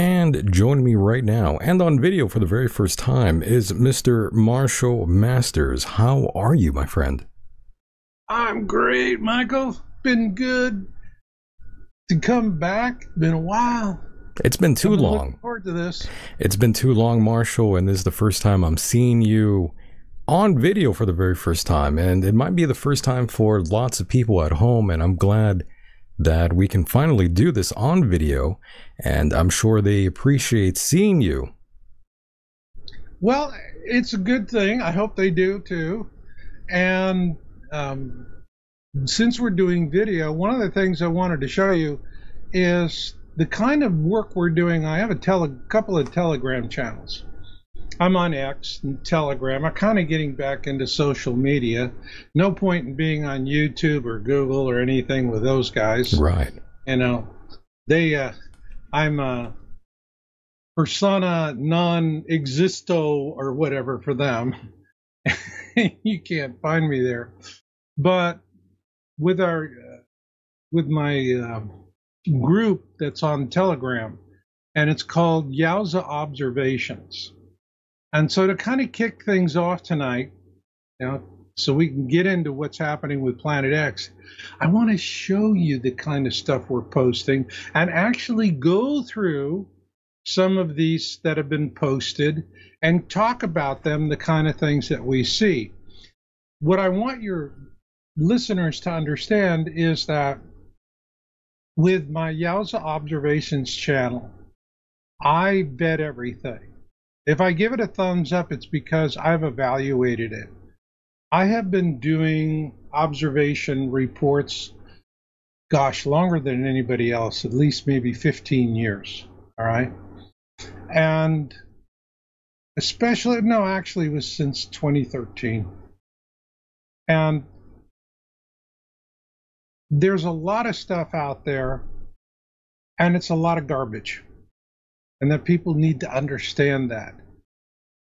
And joining me right now and on video for the very first time is Mr. Marshall Masters. How are you, my friend? I'm great, Michael. Been good to come back. Been a while. It's been too long. Looking forward to this. It's been too long, Marshall, and this is the first time I'm seeing you on video for the very first time. And it might be the first time for lots of people at home, and I'm glad that we can finally do this on video, and I'm sure they appreciate seeing you. Well, it's a good thing. I hope they do too. And since we're doing video, one of the things I wanted to show you is the kind of work we're doing. I have a couple of Telegram channels. I'm on X and Telegram. I'm kind of getting back into social media. No point in being on YouTube or Google or anything with those guys. Right. You know, I'm a persona non existo or whatever for them. You can't find me there. But with my group that's on Telegram, and it's called Yowza Observations. And so to kind of kick things off tonight, so we can get into what's happening with Planet X, I want to show you the kind of stuff we're posting and actually go through some of these that have been posted and talk about them, the kind of things that we see. What I want your listeners to understand is that with my Yowza Observations channel, I vet everything. If I give it a thumbs up, it's because I've evaluated it. I have been doing observation reports, longer than anybody else, at least maybe 15 years, all right? And actually it was since 2013. And there's a lot of stuff out there, and it's a lot of garbage. And that people need to understand that.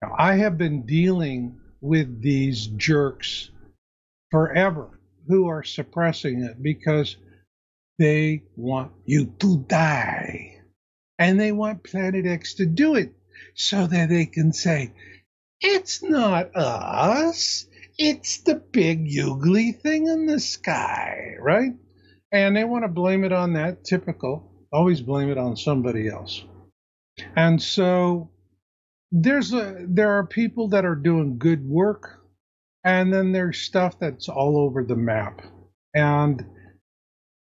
Now, I have been dealing with these jerks forever who are suppressing it because they want you to die. And they want Planet X to do it so that they can say, it's not us, it's the big ugly thing in the sky, right? And they want to blame it on that, typical, always blame it on somebody else. And so there are people that are doing good work, and then there's stuff that's all over the map. And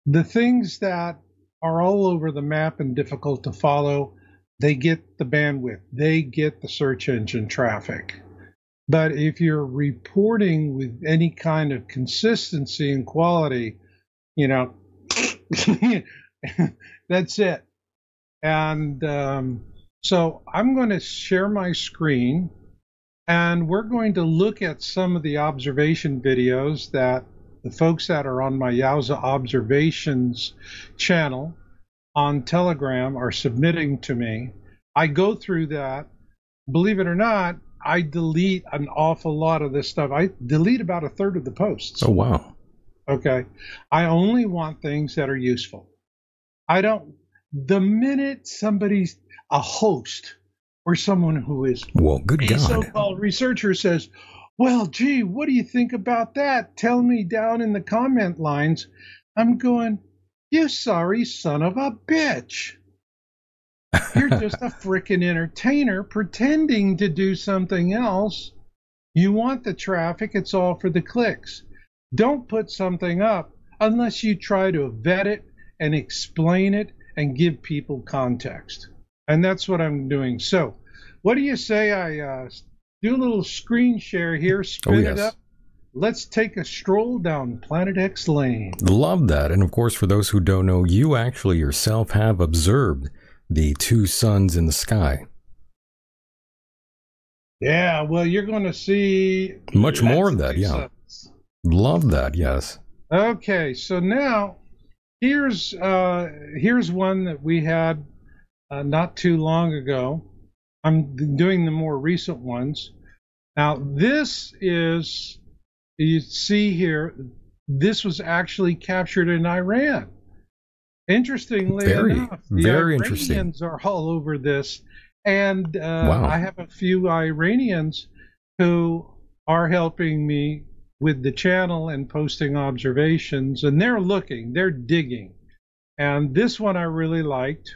the things that are all over the map and difficult to follow, they get the bandwidth, they get the search engine traffic. But if you're reporting with any kind of consistency and quality, that's it. And so I'm going to share my screen, and we're going to look at some of the observation videos that the folks that are on my Yowza Observations channel on Telegram are submitting to me. I go through that. Believe it or not, I delete an awful lot of this stuff. I delete about a third of the posts. Oh, wow. Okay. I only want things that are useful. The minute somebody's a host or someone who is a so-called researcher says, well, gee, what do you think about that? Tell me down in the comment lines. I'm going, you sorry son of a bitch. You're just a frickin' entertainer pretending to do something else. You want the traffic. It's all for the clicks. Don't put something up unless you try to vet it and explain it and give people context. And that's what I'm doing. So what do you say I do a little screen share here, spin it up. Let's take a stroll down Planet X lane. Love that. And of course, for those who don't know, you actually yourself have observed the two suns in the sky. Yeah, well, you're going to see much more of that. Yeah. Suns. Love that. Yes. Okay. So now here's one that we had not too long ago. I'm doing the more recent ones. Now, this is, you see here, this was actually captured in Iran. Interestingly Very, enough, the very interesting. Iranians are all over this, and I Wow. have a few Iranians who are helping me with the channel and posting observations, and they're looking, they're digging. And this one I really liked.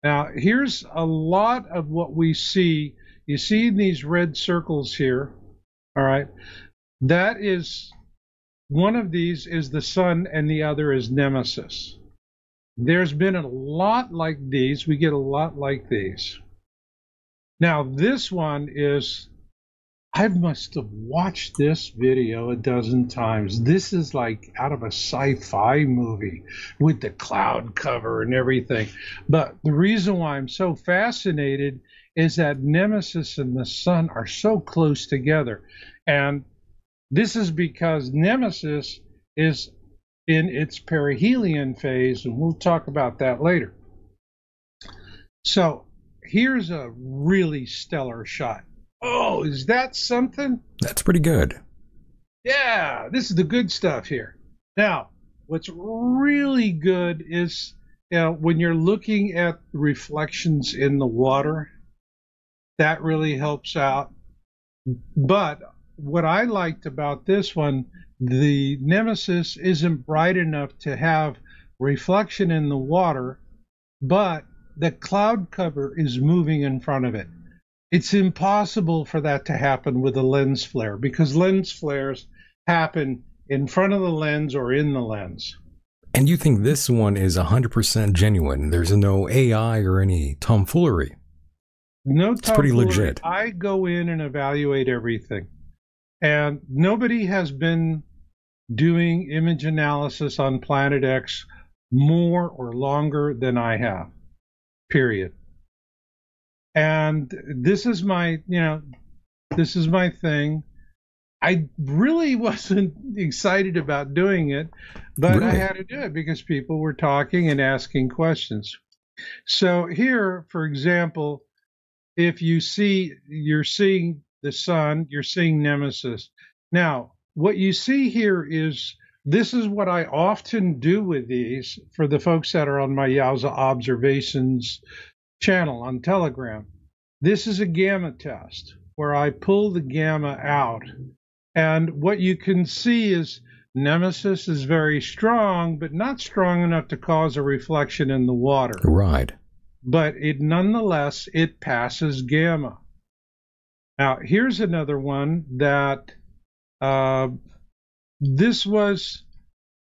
Now, here's a lot of what we see. You see these red circles here, all right? That is, one of these is the sun and the other is Nemesis. There's been a lot like these. We get a lot like these. Now, this one is, I must have watched this video a dozen times. This is like out of a sci-fi movie with the cloud cover and everything. But the reason why I'm so fascinated is that Nemesis and the sun are so close together. And this is because Nemesis is in its perihelion phase, and we'll talk about that later. So here's a really stellar shot. Oh, is that something? That's pretty good. Yeah, this is the good stuff here. Now, what's really good is, when you're looking at reflections in the water, that really helps out. But what I liked about this one, the Nemesis isn't bright enough to have reflection in the water, but the cloud cover is moving in front of it. It's impossible for that to happen with a lens flare because lens flares happen in front of the lens or in the lens. And you think this one is 100% genuine? There's no AI or any tomfoolery? No, it's pretty legit. I go in and evaluate everything. And nobody has been doing image analysis on Planet X more or longer than I have, period. And this is my, this is my thing. I really wasn't excited about doing it, but really? I had to do it because people were talking and asking questions. So here, for example, if you see, you're seeing the sun, you're seeing Nemesis. Now, what you see here is, this is what I often do with these for the folks that are on my Yowza Observations channel on Telegram. This is a gamma test where I pull the gamma out. And what you can see is Nemesis is very strong, but not strong enough to cause a reflection in the water. Right. But nonetheless, it passes gamma. Now, here's another one that this was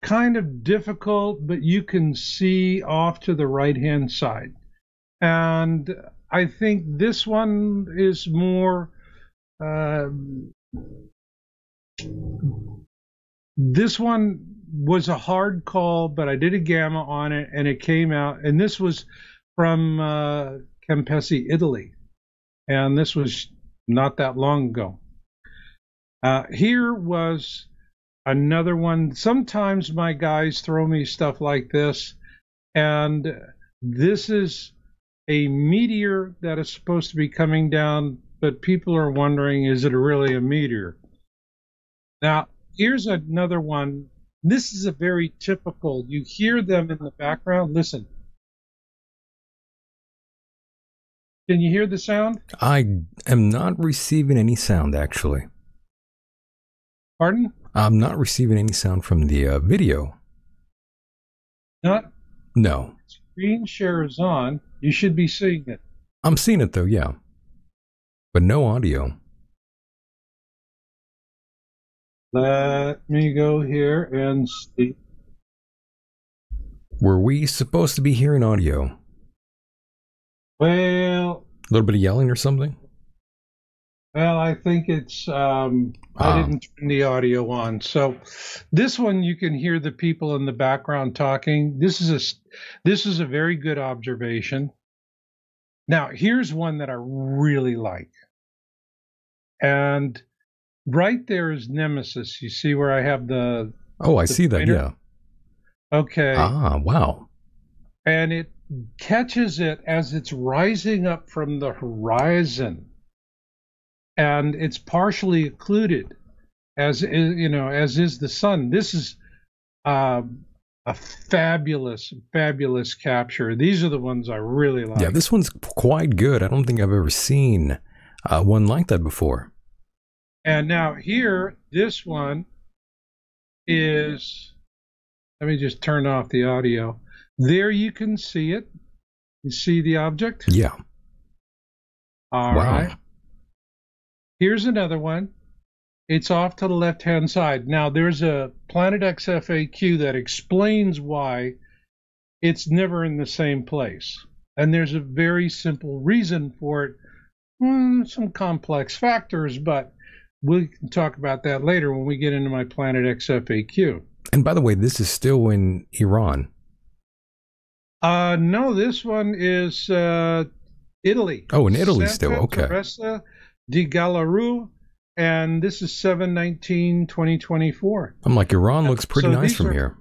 kind of difficult, but you can see off to the right-hand side. And I think this one is more, this one was a hard call, but I did a gamma on it, and it came out. And this was from Campesi, Italy. And this was not that long ago. Here was another one. Sometimes my guys throw me stuff like this, and this is a meteor that is supposed to be coming down, but people are wondering, is it really a meteor? Now, here's another one. This is a very typical, you hear them in the background. Listen. Can you hear the sound? I am not receiving any sound, actually. Pardon? I'm not receiving any sound from the video. Not? No. Screen share is on. You should be seeing it. I'm seeing it, though, yeah. But no audio. Let me go here and see. Were we supposed to be hearing audio? Well, a little bit of yelling or something? Well, I think it's, I didn't turn the audio on. So this one, you can hear the people in the background talking. This is a very good observation. Now, here's one that I really like. And right there is Nemesis. You see where I have the... Oh, I see that, yeah. Okay. Ah, wow. And it catches it as it's rising up from the horizon. And it's partially occluded, as is the sun. This is a fabulous, fabulous capture. These are the ones I really like. Yeah, this one's quite good. I don't think I've ever seen one like that before. And now here, this one is, let me just turn off the audio. There you can see it. You see the object? Yeah. All right. Here's another one. It's off to the left-hand side. Now, there's a Planet X FAQ that explains why it's never in the same place. And there's a very simple reason for it. Some complex factors, but we can talk about that later when we get into my Planet X FAQ. And by the way, this is still in Iran. No, this one is Italy. Oh, in Italy Santa still. Okay. Teresa di Gallaroo, and this is 7/19/2024. I'm like, Iran looks pretty nice from here.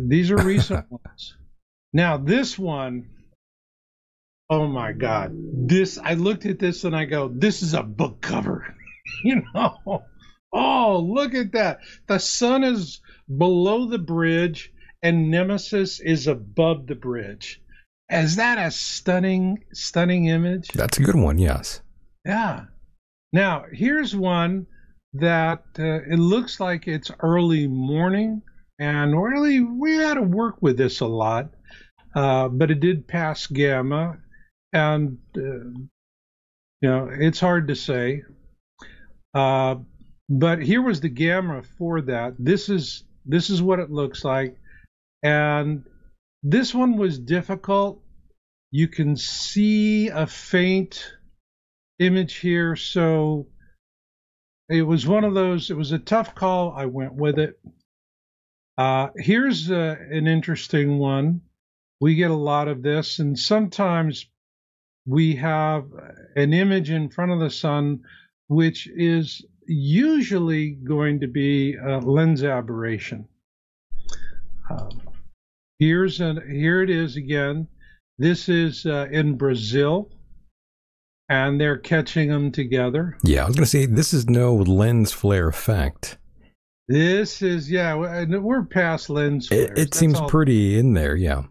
These are recent ones. Now, this one, oh my God. I looked at this and I go, this is a book cover. You know? Oh, look at that. The sun is below the bridge and Nemesis is above the bridge. Is that a stunning, stunning image? That's a good one, yes. Yeah. Now, here's one that it looks like it's early morning, and really we had to work with this a lot, but it did pass gamma, and you know, it's hard to say. But here was the gamma for that. This is what it looks like, and this one was difficult. You can see a faint image here, so it was one of those. It was a tough call. I went with it. Here's an interesting one. We get a lot of this, and sometimes we have an image in front of the sun, which is usually going to be a lens aberration. Here it is again. This is in Brazil, and they're catching them together. Yeah, I was going to say, this is no lens flare effect. This is, yeah, we're past lens flares. It seems pretty in there, yeah.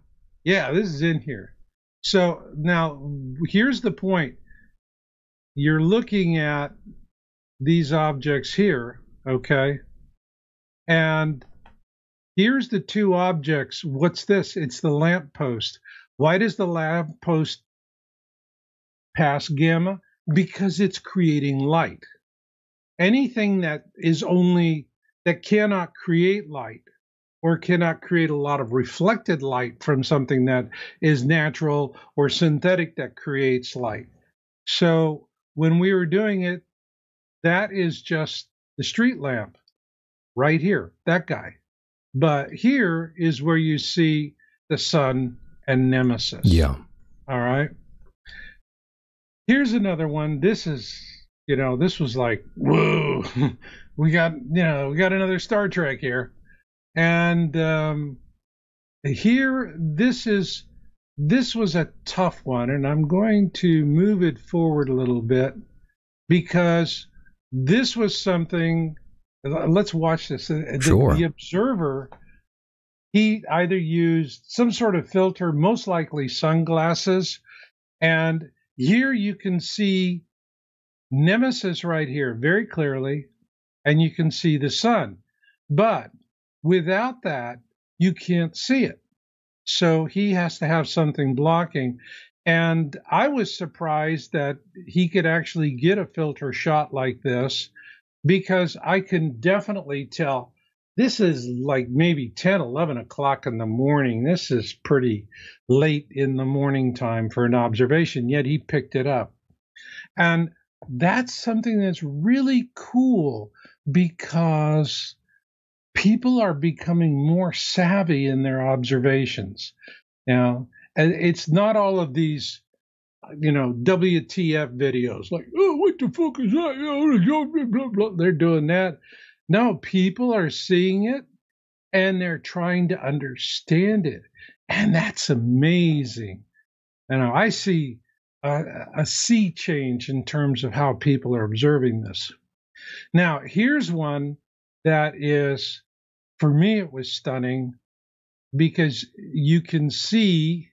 Yeah, this is in here. So now, here's the point. You're looking at these objects here, okay? And here's the two objects. What's this? It's the lamppost. Why does the lamppost pass gamma? Because it's creating light. Anything that cannot create light or cannot create a lot of reflected light from something that is natural or synthetic that creates light. So when we were doing it, that is just the street lamp right here, that guy. But here is where you see the sun and Nemesis. Yeah. All right. Here's another one. This is, this was like, whoa, we got another Star Trek here. And here, this was a tough one, and I'm going to move it forward a little bit because this was something. Let's watch this. Sure. The observer, he either used some sort of filter, most likely sunglasses, and here you can see Nemesis right here very clearly, and you can see the sun. But without that, you can't see it. So he has to have something blocking. And I was surprised that he could actually get a filter shot like this, because I can definitely tell this is like maybe 10, 11 o'clock in the morning. This is pretty late in the morning time for an observation, yet he picked it up. And that's something that's really cool because people are becoming more savvy in their observations. Now, and it's not all of these, WTF videos like, oh, what the fuck is that? Blah, blah, blah. They're doing that. No, people are seeing it and they're trying to understand it. And that's amazing. I see a sea change in terms of how people are observing this. Now, here's one that is for me, it was stunning because you can see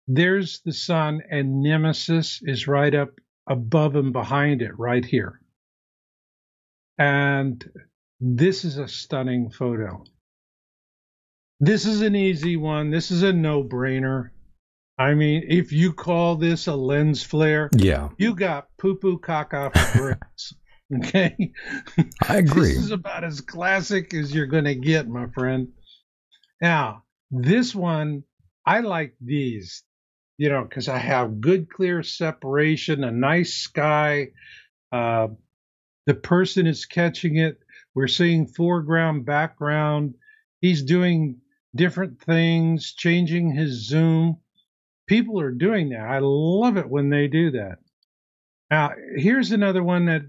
there's the sun and Nemesis is right up above and behind it right here. And this is a stunning photo. This is an easy one. This is a no-brainer. I mean, if you call this a lens flare, yeah, you got poo-poo caca for bricks. Okay? I agree. This is about as classic as you're going to get, my friend. Now, this one, I like these, you know, because I have good clear separation, a nice sky. The person is catching it. We're seeing foreground, background. He's doing different things, changing his zoom. People are doing that. I love it when they do that. Now, here's another one that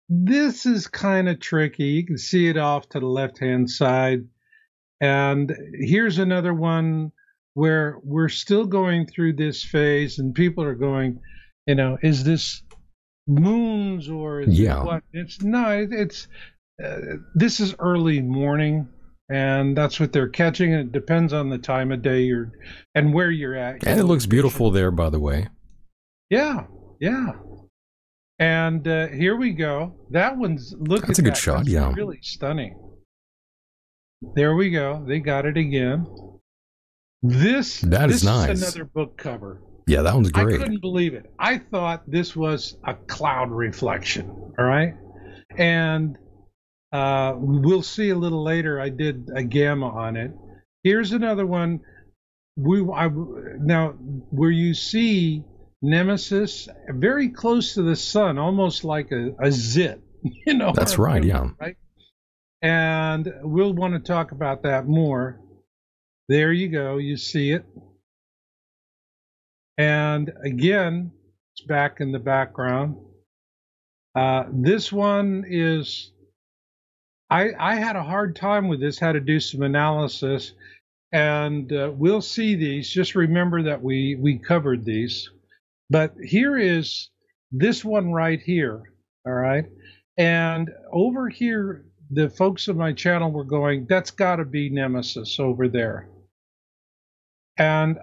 this is kind of tricky. You can see it off to the left-hand side. And here's another one where we're still going through this phase and people are going, you know, is this moons or is it what? It's no, it's this is early morning and that's what they're catching. It depends on the time of day you're and where you're at. And it looks beautiful there, by the way. Yeah, yeah. And here we go. That one's That's a good shot. That's yeah, really stunning. There we go. They got it again. This is nice. Another book cover. Yeah, that one's great. I couldn't believe it. I thought this was a cloud reflection. All right, and we'll see a little later. I did a gamma on it. Here's another one. Now where you see Nemesis very close to the sun, almost like a zit. You know. That's right. Yeah. Right. And we'll want to talk about that more. There you go. You see it. And again, it's back in the background. This one is, I had a hard time with this, had to do some analysis. And we'll see these. Just remember that we covered these. But here is this one right here. All right. And over here, the folks on my channel were going, that's got to be Nemesis over there. And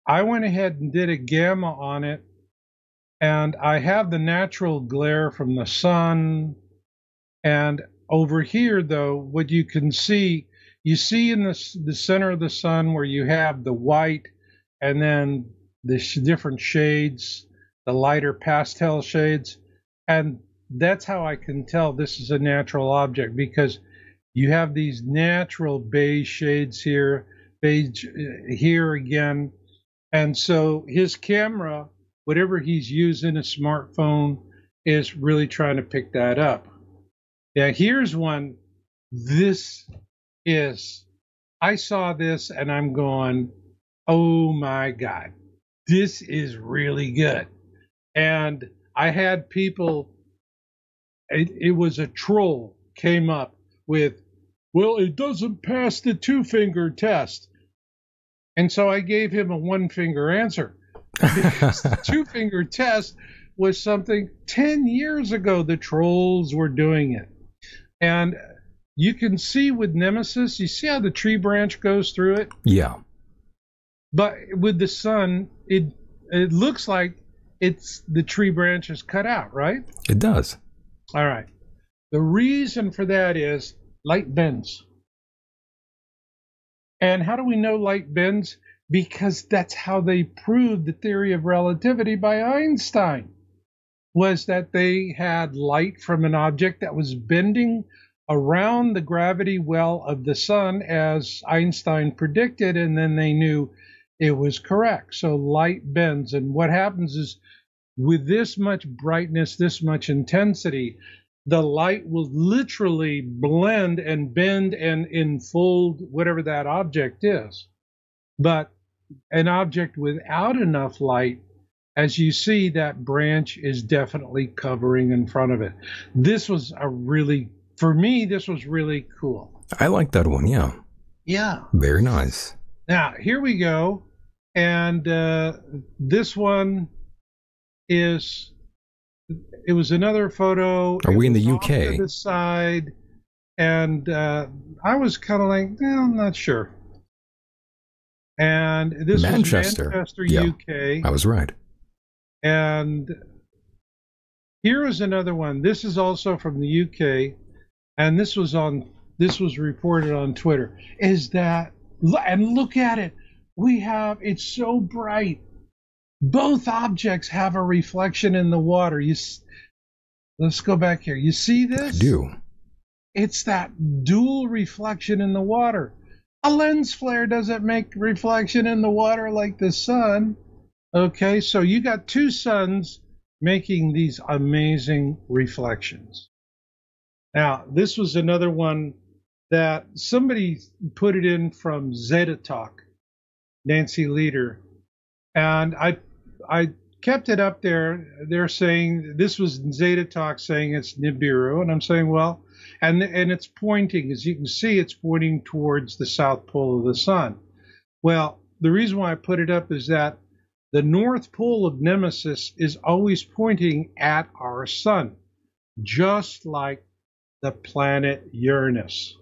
I went ahead and did a gamma on it. And I have the natural glare from the sun. And over here, though, what you can see, you see in the center of the sun where you have the white and then the different shades, the lighter pastel shades. And that's how I can tell this is a natural object, because you have these natural beige shades here, beige here again. And so his camera, whatever he's using, a smartphone, is really trying to pick that up. Now, here's one. This is, I saw this and I'm going, oh my God, this is really good. And I had people, it was a troll came up with, well, it doesn't pass the 2-finger test. And so I gave him a 1-finger answer, because the 2-finger test was something 10 years ago, the trolls were doing it. And you can see with Nemesis, you see how the tree branch goes through it? Yeah. But with the sun, it looks like it's the tree branch is cut out, right? It does. All right. The reason for that is light bends. And how do we know light bends? Because that's how they proved the theory of relativity by Einstein, was that they had light from an object that was bending around the gravity well of the sun as Einstein predicted, and then they knew it was correct. So light bends. And what happens is, with this much brightness, this much intensity, the light will literally blend and bend and enfold whatever that object is. But an object without enough light, as you see, that branch is definitely covering in front of it. This was for me, this was really cool. I like that one, yeah. Yeah. Very nice. Now, here we go. And this one it was another photo. Are we in the UK? To the side. And I was kind of like, I'm not sure. And this Manchester. was Manchester, Yeah, UK. I was right. And here is another one. This is also from the UK, and this was reported on Twitter. Is that, and look at it. It's so bright. Both objects have a reflection in the water. Let's go back here. You see this? I do. It's that dual reflection in the water. A lens flare doesn't make reflection in the water like the sun. Okay, so you got two suns making these amazing reflections. Now, this was another one that somebody put it in from Zeta Talk, Nancy Leader, and I kept it up there. They're saying this was Zeta Talk saying it's Nibiru, and I'm saying, well, and it's pointing, as you can see, it's pointing towards the south pole of the sun. Well, the reason why I put it up is that the north pole of Nemesis is always pointing at our sun, just like the planet Uranus.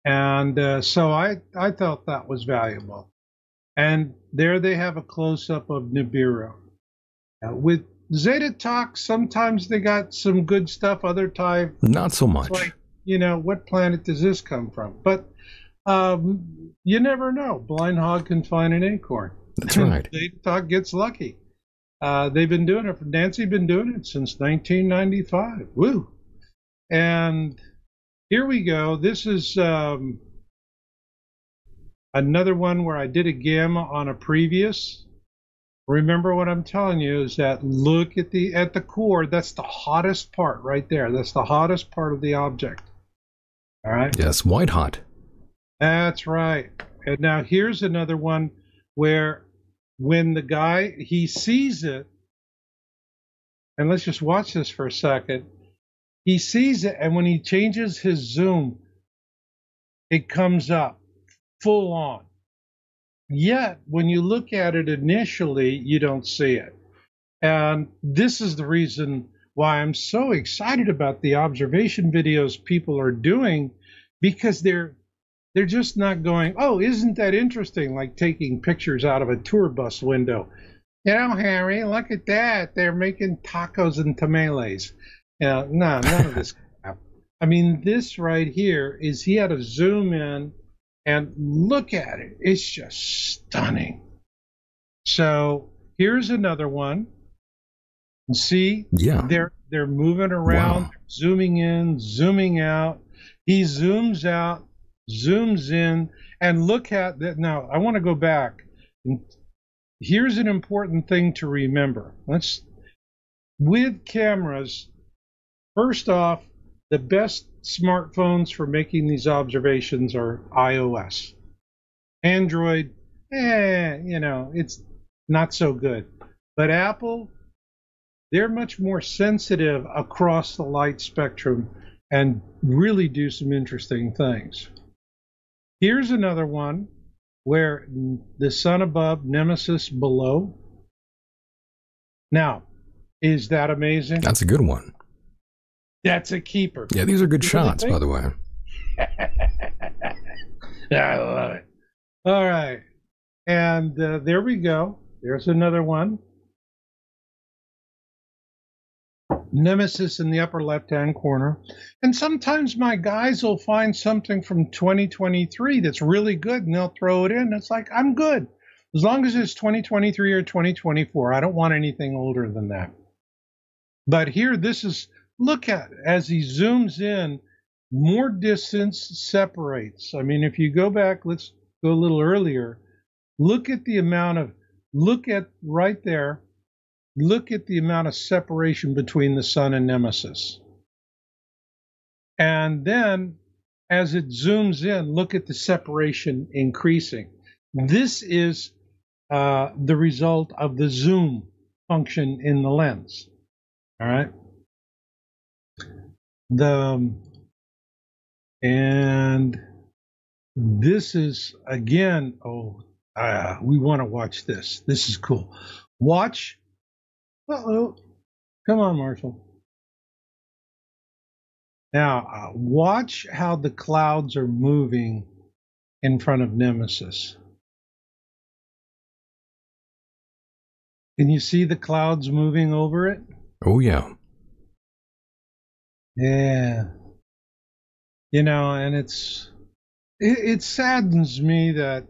And so I thought that was valuable. And there they have a close-up of Nibiru. With Zeta Talk, sometimes they got some good stuff, other times not so much. Like, what planet does this come from? But you never know. Blind hog can find an acorn. That's right. Zeta Talk gets lucky. They've been doing it. Nancy been doing it since 1995. Woo! And here we go. This is another one where I did a gamma on a previous. Remember what I'm telling you is that look at the core. That's the hottest part right there. That's the hottest part of the object. All right. Yes, white hot. That's right. And now here's another one where when the guy, he sees it, and let's just watch this for a second. He sees it, and when he changes his zoom, it comes up full on. Yet, when you look at it initially, you don't see it. And this is the reason why I'm so excited about the observation videos people are doing, because they're just not going, oh, isn't that interesting, like taking pictures out of a tour bus window. Harry, look at that. They're making tacos and tamales. No, none of this crap. I mean, this right here is he had to zoom in and look at it. It's just stunning. So here's another one. See, yeah, they're moving around, wow. Zooming in, zooming out. He zooms out, zooms in, and look at that. Now, I want to go back. And here's an important thing to remember. With cameras, first off, the best smartphones for making these observations are iOS. Android, it's not so good. But Apple, they're much more sensitive across the light spectrum and really do some interesting things. Here's another one where the sun above, Nemesis below. Now, is that amazing? That's a good one. That's a keeper. Yeah, these are good shots, by the way. I love it. All right. And there we go. There's another one. Nemesis in the upper left-hand corner. And sometimes my guys will find something from 2023 that's really good, and they'll throw it in. It's like, I'm good. As long as it's 2023 or 2024. I don't want anything older than that. But here, look at it. As he zooms in, more distance separates. I mean, if you go back, let's go a little earlier. Look at the amount of separation between the sun and Nemesis. And then, as it zooms in, look at the separation increasing. This is the result of the zoom function in the lens. All right. And this is again. We want to watch this. This is cool. Watch. Uh-oh. Come on, Marshall. Now, watch how the clouds are moving in front of Nemesis. Can you see the clouds moving over it? Oh, yeah. Yeah. You know, and it saddens me that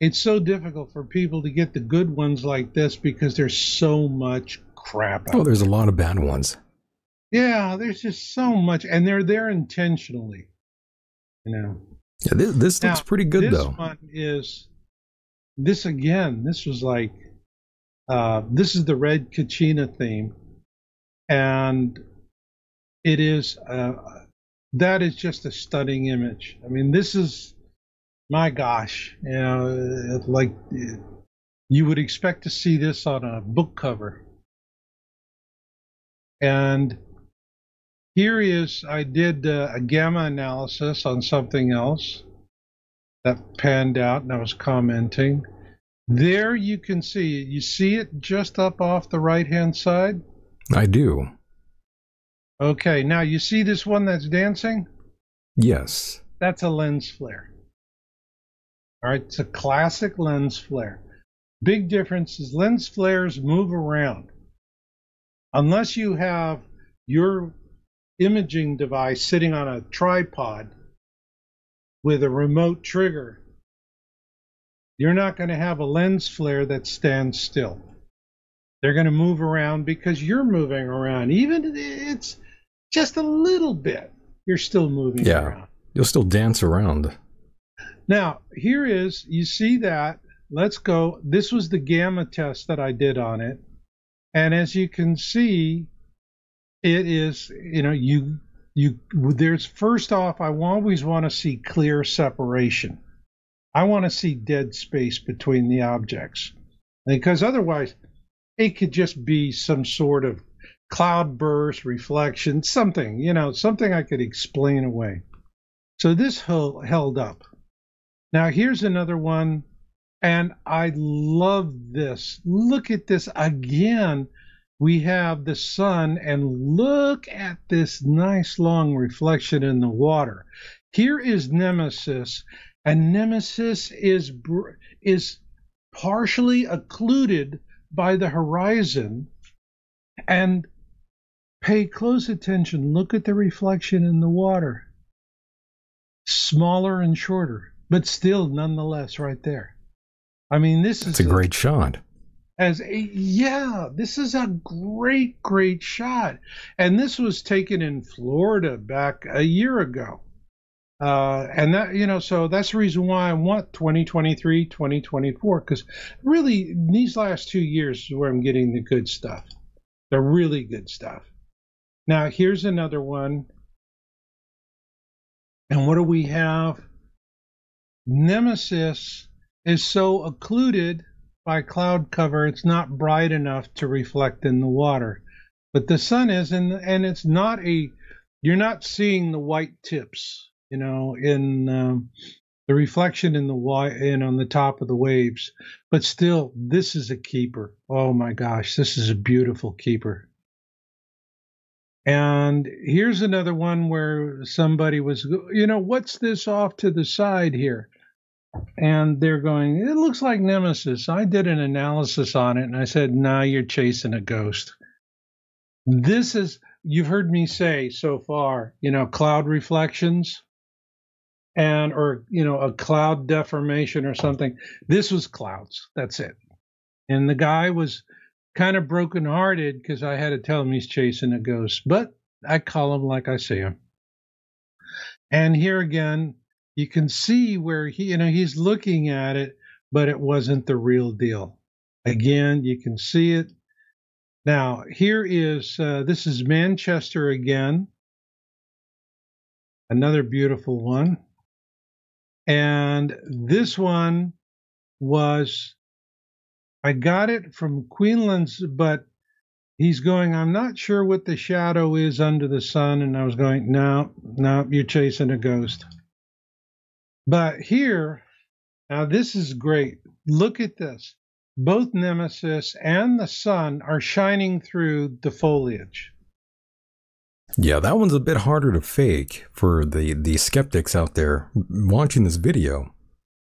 it's so difficult for people to get the good ones like this because there's so much crap out Oh, there's there. a lot of bad ones. Yeah, there's just so much, and they're there intentionally, you know. Yeah, this looks Now, pretty good, this though. one is this again. This was like this is the red Kachina theme, and it is that is just a stunning image. I mean, this is my gosh, you know, like you would expect to see this on a book cover. And here is, I did a gamma analysis on something else that panned out, and I was commenting. There you can see, you see it just up off the right-hand side? I do. Okay, now you see this one that's dancing? Yes. That's a lens flare. All right, it's a classic lens flare. Big difference is lens flares move around. Unless you have your imaging device sitting on a tripod with a remote trigger, you're not going to have a lens flare that stands still. They're going to move around because you're moving around. Even if it's just a little bit, you're still moving around. You'll still dance around. Now, here is, you see that. Let's go. This was the gamma test that I did on it. And as you can see, it is, you know, there's, first off, I always want to see clear separation. I want to see dead space between the objects, because otherwise it could just be some sort of cloud burst, reflection, something, you know, something I could explain away. So this held up. Now here's another one, and I love this. Look at this again. We have the sun, and look at this nice long reflection in the water. Here is Nemesis, and Nemesis is partially occluded by the horizon. And pay close attention. Look at the reflection in the water. Smaller and shorter, but still nonetheless right there. I mean, this is a great shot. This is a great shot. And this was taken in Florida back a year ago. And that, you know, so that's the reason why I want 2023, 2024, because really these last 2 years is where I'm getting the good stuff. The really good stuff. Now, here's another one. And what do we have? Nemesis is so occluded by cloud cover, it's not bright enough to reflect in the water. But the sun is, and it's not you're not seeing the white tips, you know, in the reflection in the white and on the top of the waves. But still, this is a keeper. Oh my gosh, this is a beautiful keeper. And here's another one where somebody was, you know, what's this off to the side here? And they're going, it looks like Nemesis. I did an analysis on it, and I said, nah, you're chasing a ghost. This is, you've heard me say so far, you know, cloud reflections or, you know, a cloud deformation or something. This was clouds. That's it. And the guy was kind of brokenhearted because I had to tell him he's chasing a ghost. But I call him like I see him. And here again, you can see where he's looking at it, but it wasn't the real deal. Again, you can see it. Now, here is, this is Manchester again. Another beautiful one. And this one was, I got it from Queensland's, but he's going, I'm not sure what the shadow is under the sun. And I was going, no, you're chasing a ghost. But here, now this is great. Look at this. Both Nemesis and the sun are shining through the foliage. Yeah, that one's a bit harder to fake for the skeptics out there watching this video.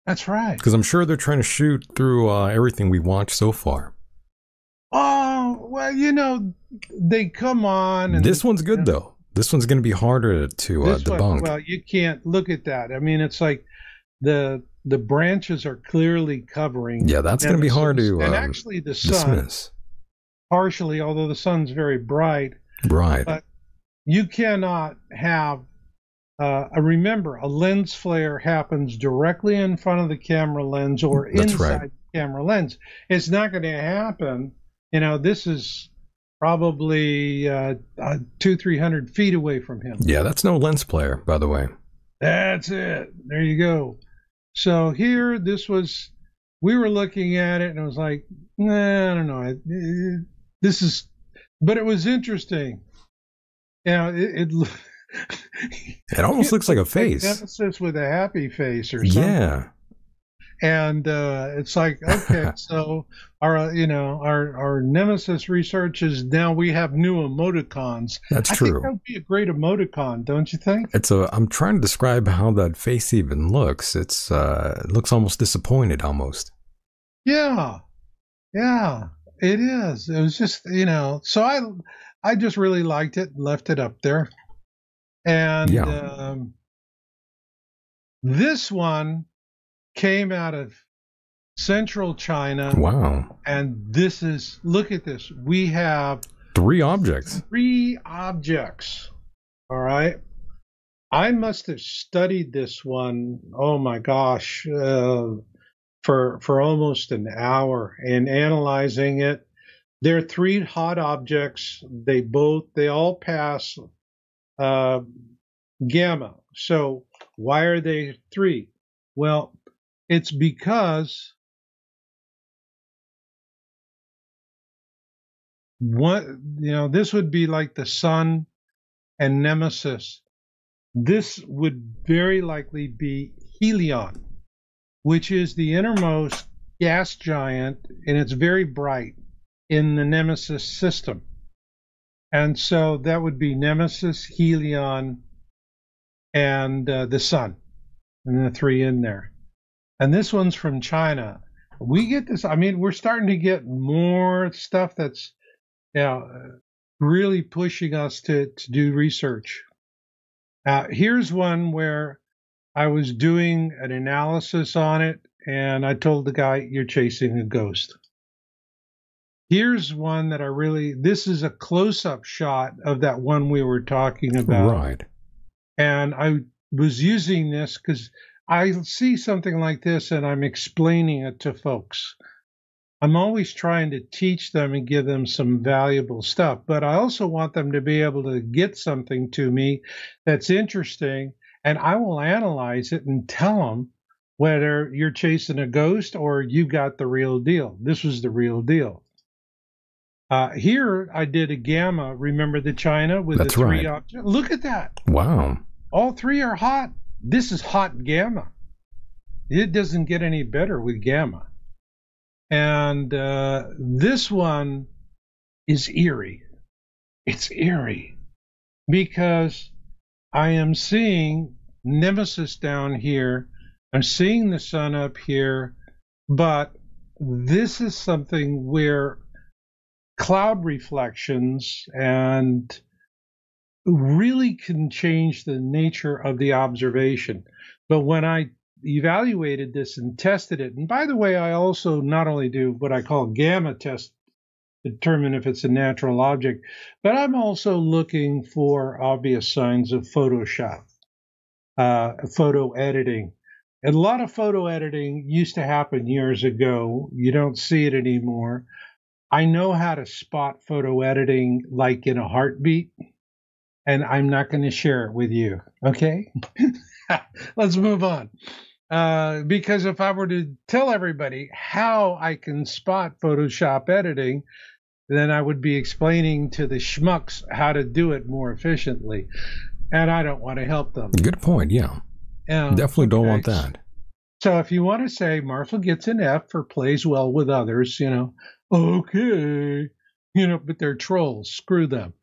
That's right. Because I'm sure they're trying to shoot through everything we watched so far. Oh, well, you know, they come on. And, this one's good, though. This one's going to be harder to debunk. Well, you can't look at that. I mean, it's like the branches are clearly covering. Yeah, that's going to be hard to and actually the sun, dismiss. Partially, although the sun's very bright. Right. But you cannot have, remember, a lens flare happens directly in front of the camera lens or inside the camera lens. It's not going to happen. You know, this is probably 200-300 feet away from him. Yeah, that's no lens flare, by the way. That's it. There you go. So here, we were looking at it and it was like, nah, I don't know. But it was interesting. Yeah, it almost looks like a face. Nemesis with a happy face or something. Yeah. And it's like, okay, so our Nemesis research is now we have new emoticons. That's true. I think that would be a great emoticon, don't you think? I'm trying to describe how that face even looks. It looks almost disappointed, almost. Yeah, it is. It was just, so I just really liked it, left it up there. And this one came out of central China. Wow. And look at this. We have 3 objects. 3 objects. All right. I must have studied this one, oh my gosh, for almost an hour and analyzing it. There are 3 hot objects. They all pass gamma. So why are they 3? Well, it's because this would be like the sun and Nemesis. This would very likely be Helion, which is the innermost gas giant, and it's very bright in the Nemesis system. And so that would be Nemesis, Helion, and the sun, and the 3 in there. And this one's from China. We get this. I mean, we're starting to get more stuff that's really pushing us to do research. Here's one where I was doing an analysis on it, and I told the guy, you're chasing a ghost. Here's one that this is a close-up shot of that one we were talking about. Right. And I was using this because I see something like this and I'm explaining it to folks. I'm always trying to teach them and give them some valuable stuff, but I also want them to be able to get something to me that's interesting, and I will analyze it and tell them whether you're chasing a ghost or you got the real deal. This was the real deal. Here I did a gamma. Remember the China with the 3 objects? Look at that. Wow. All 3 are hot. This is hot gamma. It doesn't get any better with gamma. And this one is eerie. It's eerie because I am seeing Nemesis down here. I'm seeing the sun up here. But this is something where cloud reflections and really can change the nature of the observation. But when I evaluated this and tested it, and by the way, I also not only do what I call gamma test to determine if it's a natural object, but I'm also looking for obvious signs of Photoshop, photo editing. And a lot of photo editing used to happen years ago. You don't see it anymore. I know how to spot photo editing like in a heartbeat, and I'm not going to share it with you. Okay? Let's move on. Because if I were to tell everybody how I can spot Photoshop editing, then I would be explaining to the schmucks how to do it more efficiently. And I don't want to help them. Good point, yeah. Definitely don't want that. So if you want to say Marshall gets an F for plays well with others, okay, but they're trolls. Screw them.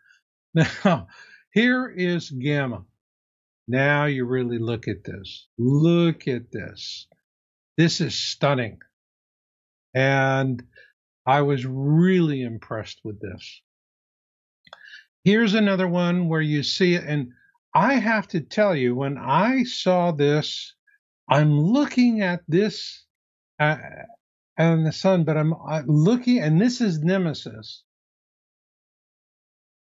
Now, Here is gamma. Now you really look at this. Look at this. This is stunning. And I was really impressed with this. Here's another one where you see it. And I have to tell you, when I saw this, I'm looking at this and the sun, but I'm looking, and this is Nemesis.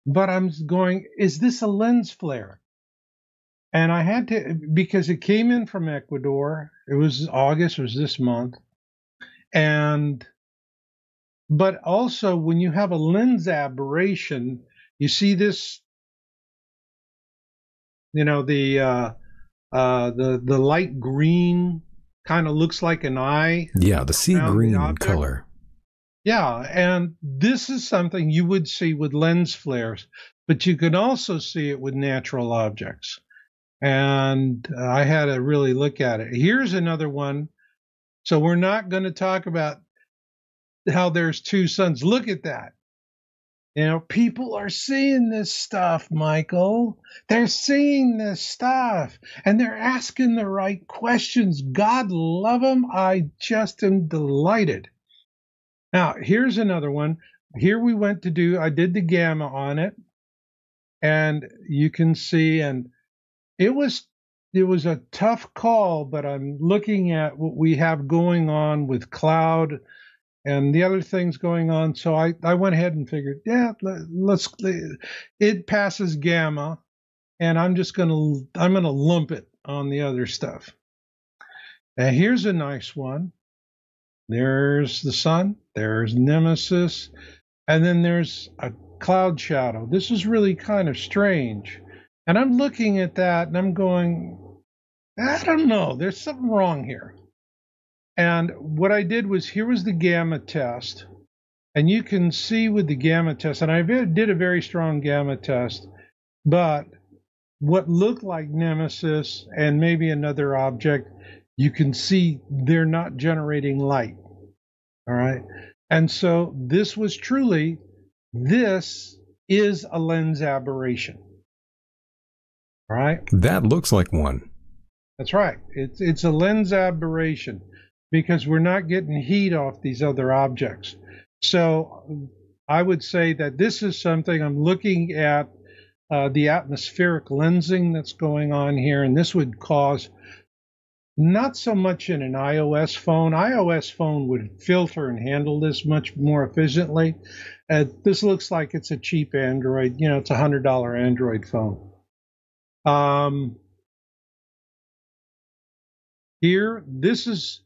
But I'm going, is this a lens flare? And I had to, because it came in from Ecuador. It was August, it was this month. But also when you have a lens aberration, you see this, the light green kind of looks like an eye. Yeah, the sea green color. Yeah, and this is something you would see with lens flares, but you can also see it with natural objects. And I had to really look at it. Here's another one. So we're not going to talk about how there's two suns. Look at that. People are seeing this stuff, Michael. They're seeing this stuff, and they're asking the right questions. God love them. I just am delighted. Now, here's another one. Here I did the gamma on it, and you can see, and it was a tough call, but I'm looking at what we have going on with cloud and the other things going on. So I went ahead and figured, it passes gamma, and I'm going to lump it on the other stuff. Now here's a nice one. There's the sun, there's Nemesis, and then there's a cloud shadow. This is really kind of strange. And I'm looking at that and I'm going, I don't know, there's something wrong here. And what I did was, here was the gamma test. And you can see with the gamma test, and I did a very strong gamma test, but what looked like Nemesis and maybe another object, you can see they're not generating light. All right. And so this is a lens aberration. All right. That looks like one. That's right. It's a lens aberration because we're not getting heat off these other objects. So I would say that this is something I'm looking at, the atmospheric lensing that's going on here, and this would cause, not so much in an iOS phone. iOS phone would filter and handle this much more efficiently. This looks like it's a cheap Android. It's a $100 Android phone. Here, this is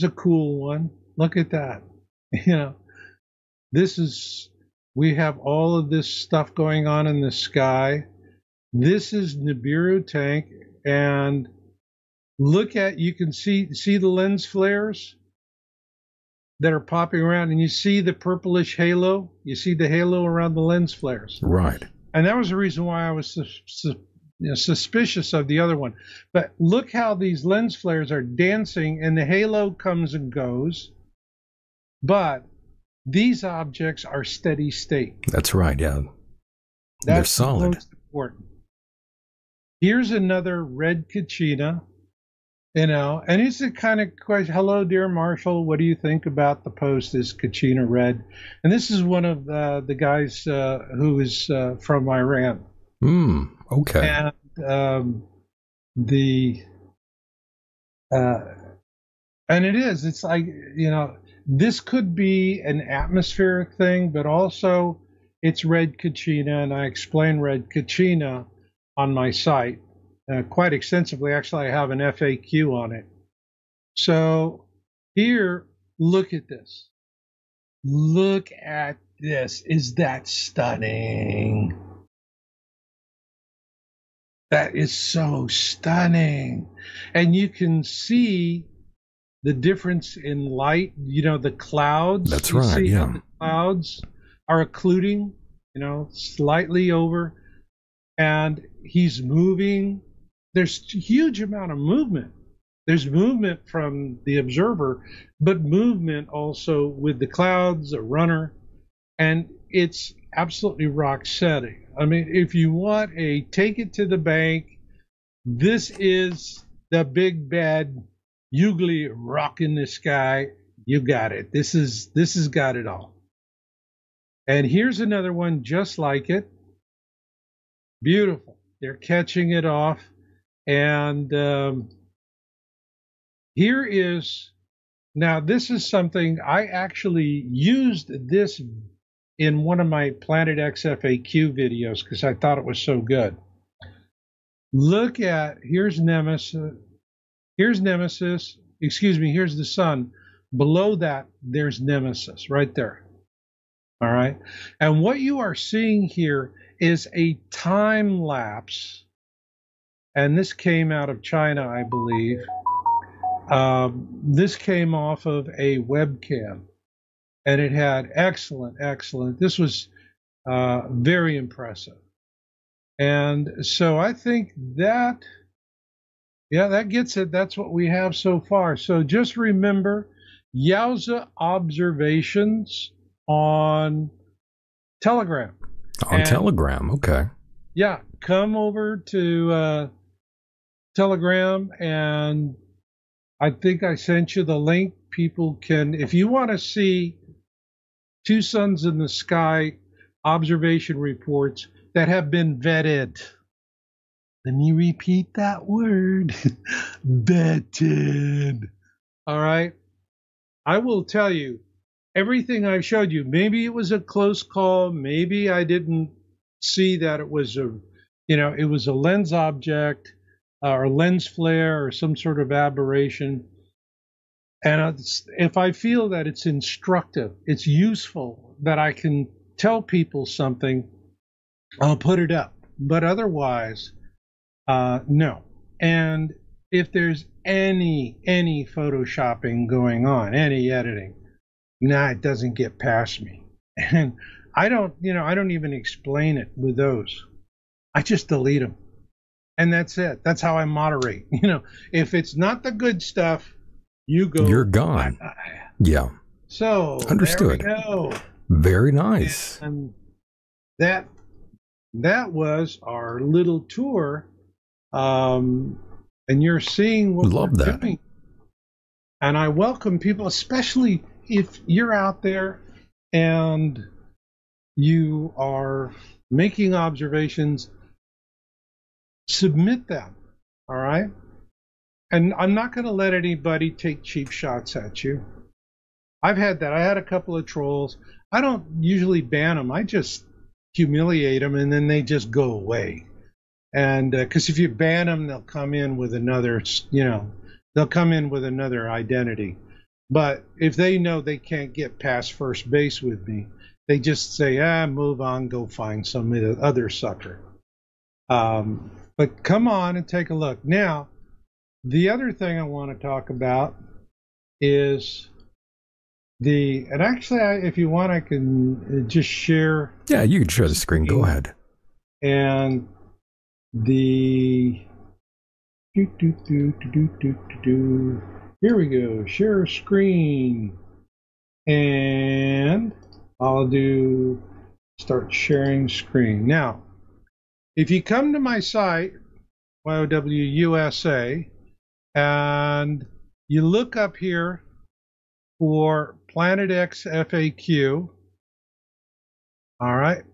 a cool one. Look at that. We have all of this stuff going on in the sky. This is Nibiru tank, and you can see the lens flares that are popping around, and you see the purplish halo. You see the halo around the lens flares. Right. And that was the reason why I was suspicious of the other one. But look how these lens flares are dancing, and the halo comes and goes. But these objects are steady state. That's right, yeah. They're solid. Most important. Here's another red Kachina, and it's the kind of question, hello, dear Marshall, what do you think about the post, this Kachina red? And this is one of the guys who is from Iran. Okay. And and it's like, this could be an atmospheric thing, but also it's red Kachina, and I explain red Kachina on my site quite extensively. Actually, I have an FAQ on it. So here, look at this. Look at this. Is that stunning? That is so stunning. And you can see the difference in light, the clouds. That's right, yeah. The clouds are occluding, slightly over, and he's moving. There's a huge amount of movement. There's movement from the observer, but movement also with the clouds, a runner, and it's absolutely rock steady. I mean, if you want a take it to the bank, this is the big bad Ugly rock in the sky. You got it. This has got it all. And here's another one just like it. Beautiful. They're catching it off. And here is, now this is something I actually used this in one of my Planet X FAQ videos because I thought it was so good. Look at, here's Nemesis, here's the sun. Below that, there's Nemesis right there. All right. And what you are seeing here is a time lapse. And this came out of China, I believe. This came off of a webcam. And it had excellent. This was very impressive. And so I think that, yeah, that gets it. That's what we have so far. So just remember, Yowza observations on Telegram. Telegram, okay. Yeah, come over to Telegram, and I think I sent you the link. People can, if you want to see two suns in the sky observation reports that have been vetted. Let me repeat that word. Vetted. All right. I will tell you everything I've showed you. Maybe it was a close call. Maybe I didn't see that it was it was a lens object or lens flare or some sort of aberration. And if I feel that it's instructive, it's useful, that I can tell people something, I'll put it up. But otherwise, no. And if there's any photoshopping going on, any editing, it doesn't get past me. And I don't even explain it with those. I just delete them. And that's it. That's how I moderate. If it's not the good stuff, you're gone. Yeah. So understood. There we go. Very nice. And that was our little tour. And you're seeing what we're doing. And I welcome people, especially if you're out there and you are making observations, submit them. All right. And I'm not going to let anybody take cheap shots at you. I've had that. I had a couple of trolls. I don't usually ban them. I just humiliate them, and then they just go away. And because if you ban them, they'll come in with another, they'll come in with another identity. But if they know they can't get past first base with me, they just say, move on, go find some other sucker. But come on and take a look. Now, the other thing I want to talk about is and actually, if you want, I can just share. Yeah, you can share the screen. Go ahead. And here we go. Share screen. And I'll start sharing screen. Now, if you come to my site, YOWUSA, and you look up here for Planet X FAQ. All right.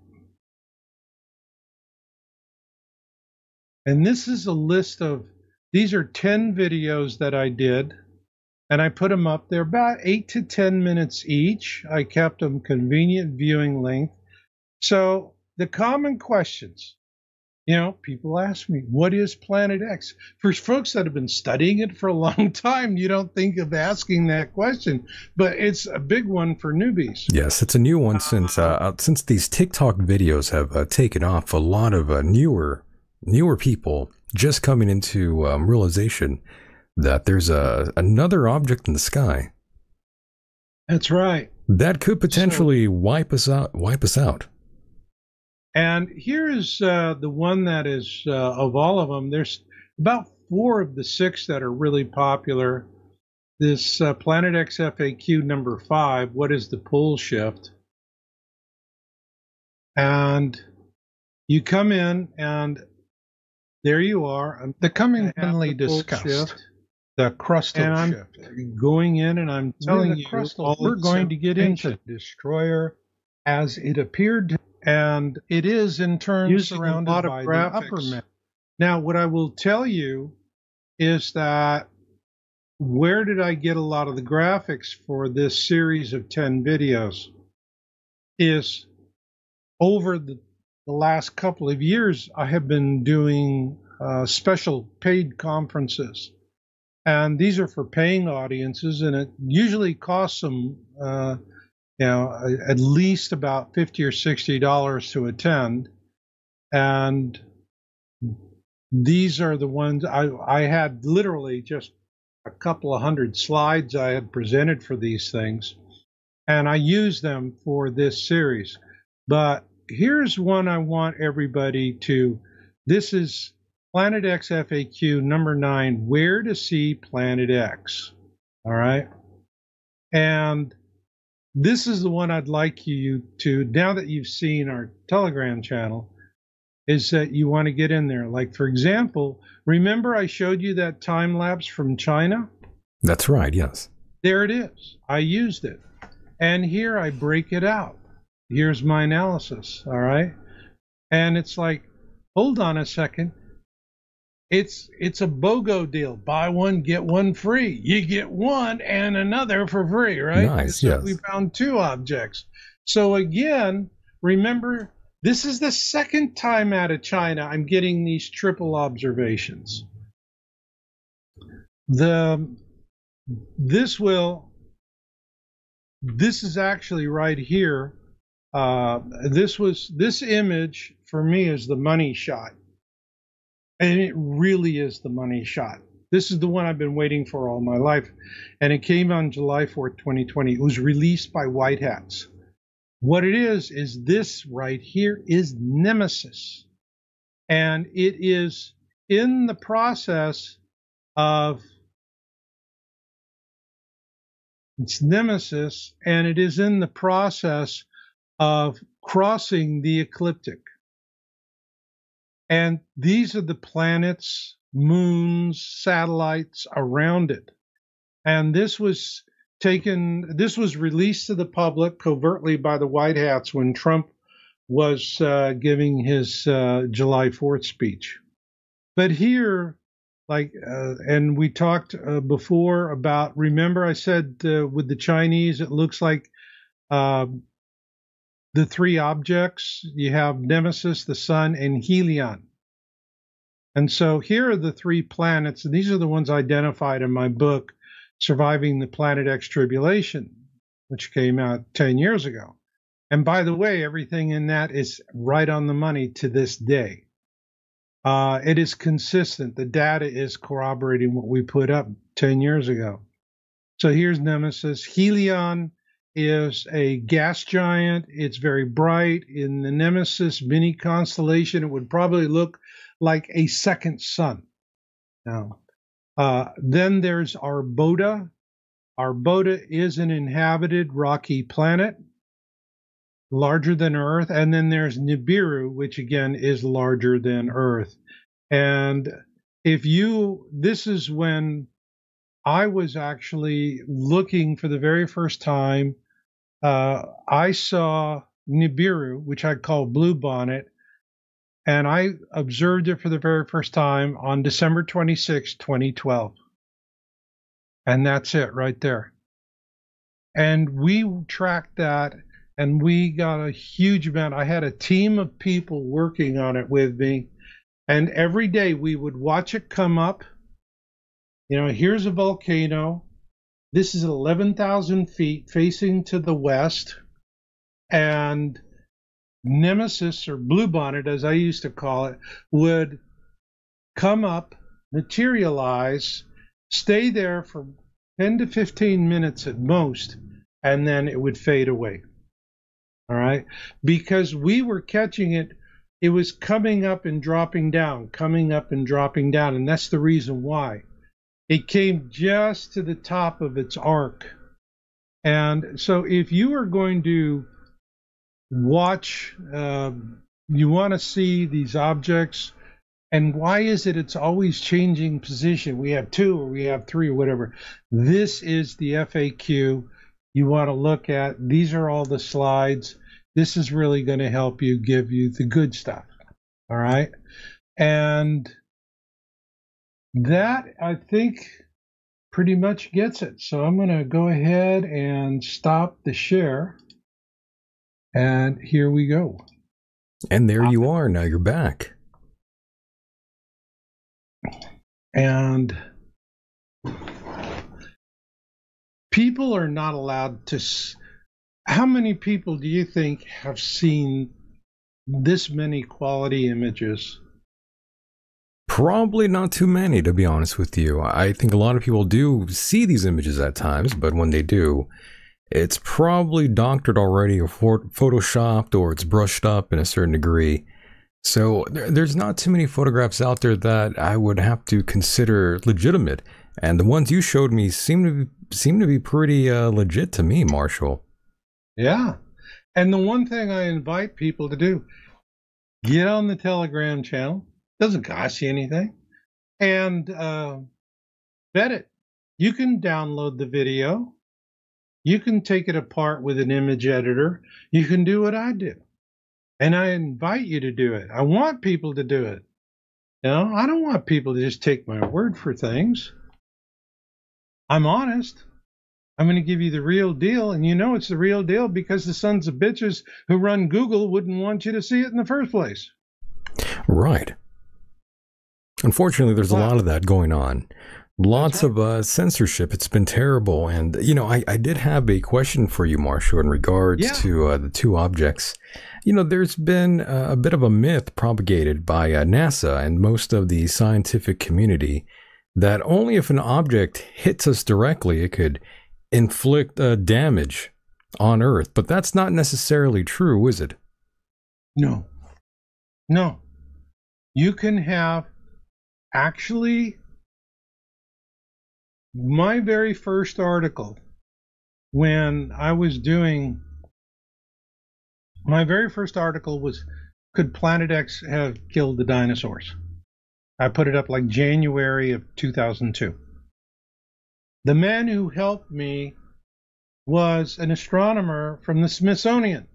And this is a list of, these are 10 videos that I did, and I put them up. They're about 8 to 10 minutes each. I kept them convenient viewing length. So the common questions, people ask me, what is Planet X? For folks that have been studying it for a long time, you don't think of asking that question, but it's a big one for newbies. Yes, it's a new one since these TikTok videos have taken off. A lot of newer people just coming into realization that there's another object in the sky. That's right. That could potentially wipe us out. And here is the one that is, of all of them, there's about 4 of the 6 that are really popular. This Planet X FAQ number 5, what is the pole shift? And you come in, and there you are. The commonly discussed, the crustal shift. Going in, and I'm telling you, we're going to get into Destroyer as it appeared, and it is in turn surrounded by the upper men. Now, what I will tell you is that where did I get a lot of the graphics for this series of 10 videos is over the last couple of years, I have been doing special paid conferences. And these are for paying audiences, and it usually costs them, at least about $50 or $60 to attend. And these are the ones I had literally just a couple of hundred slides I had presented for these things, and I use them for this series. But here's one I want everybody to. This is Planet X FAQ number 9, where to see Planet X. All right. And this is the one I'd like you to, now that you've seen our Telegram channel, is that you want to get in there. Like, for example, remember I showed you that time lapse from China? That's right, yes. There it is. I used it. And here I break it out. Here's my analysis, all right? And it's like, hold on a second. It's a BOGO deal. Buy one, get one free. You get one and another for free, right? Nice, so yes. We found 2 objects. So again, remember, this is the second time out of China I'm getting these triple observations. This is actually right here. This image for me is the money shot. And it really is the money shot. This is the one I've been waiting for all my life. And it came on July 4th, 2020. It was released by White Hats. What it is this right here is Nemesis. And it is in the process of, it's Nemesis, and it is in the process of crossing the ecliptic. And these are the planets, moons, satellites around it. And this was released to the public covertly by the White Hats when Trump was giving his July 4th speech. But here, and we talked before about, remember I said with the Chinese, it looks like the 3 objects. You have Nemesis, the Sun, and Helion. And so here are the 3 planets, and these are the ones identified in my book, Surviving the Planet X Tribulation, which came out 10 years ago. And by the way, everything in that is right on the money to this day. It is consistent. The data is corroborating what we put up 10 years ago. So here's Nemesis. Helion is a gas giant. It's very bright. In the Nemesis mini constellation, it would probably look like a second sun. Now, then there's Arbota. Arbota is an inhabited rocky planet, larger than Earth. And then there's Nibiru, which again is larger than Earth. And this is when I was actually looking for the very first time. I saw Nibiru, which I call Blue Bonnet, and I observed it for the very first time on December 26, 2012. And that's it right there. And we tracked that, and we got a huge amount. I had a team of people working on it with me, and every day we would watch it come up. Here's a volcano. This is 11,000 feet facing to the west. And Nemesis, or Blue Bonnet, as I used to call it, would come up, materialize, stay there for 10 to 15 minutes at most, and then it would fade away. All right? Because we were catching it. It was coming up and dropping down, coming up and dropping down. And that's the reason why. It came just to the top of its arc. And so if you are going to watch, you want to see these objects. And why is it it's always changing position? We have 2 or we have 3 or whatever. This is the FAQ you want to look at. These are all the slides. This is really going to help you, give you the good stuff. All right. And that, I think, pretty much gets it. So I'm going to go ahead and stop the share. And here we go. And there you are. Now you're back. And people are not allowed to. How many people do you think have seen this many quality images? Probably not too many, to be honest with you. I think a lot of people do see these images at times, but when they do, it's probably doctored already or photoshopped, or it's brushed up in a certain degree. So there's not too many photographs out there that I would have to consider legitimate. And the ones you showed me seem to be pretty legit to me, Marshall. Yeah. And the one thing I invite people to do, get on the Telegram channel. Doesn't cost you anything. And vet it. You can download the video. You can take it apart with an image editor. You can do what I do. And I invite you to do it. I want people to do it. You know, I don't want people to just take my word for things. I'm honest. I'm going to give you the real deal. And you know it's the real deal because the sons of bitches who run Google wouldn't want you to see it in the first place. Right. Unfortunately, there's a lot of that going on. Lots of censorship. It's been terrible. And, you know, I did have a question for you, Marshall, in regards to the 2 objects. You know, there's been a bit of a myth propagated by NASA and most of the scientific community that only if an object hits us directly, it could inflict damage on Earth. But that's not necessarily true, is it? No. No. You can have, actually, my very first article, when I was doing, my very first article was, could Planet X have killed the dinosaurs? I put it up like January of 2002. The man who helped me was an astronomer from the Smithsonian.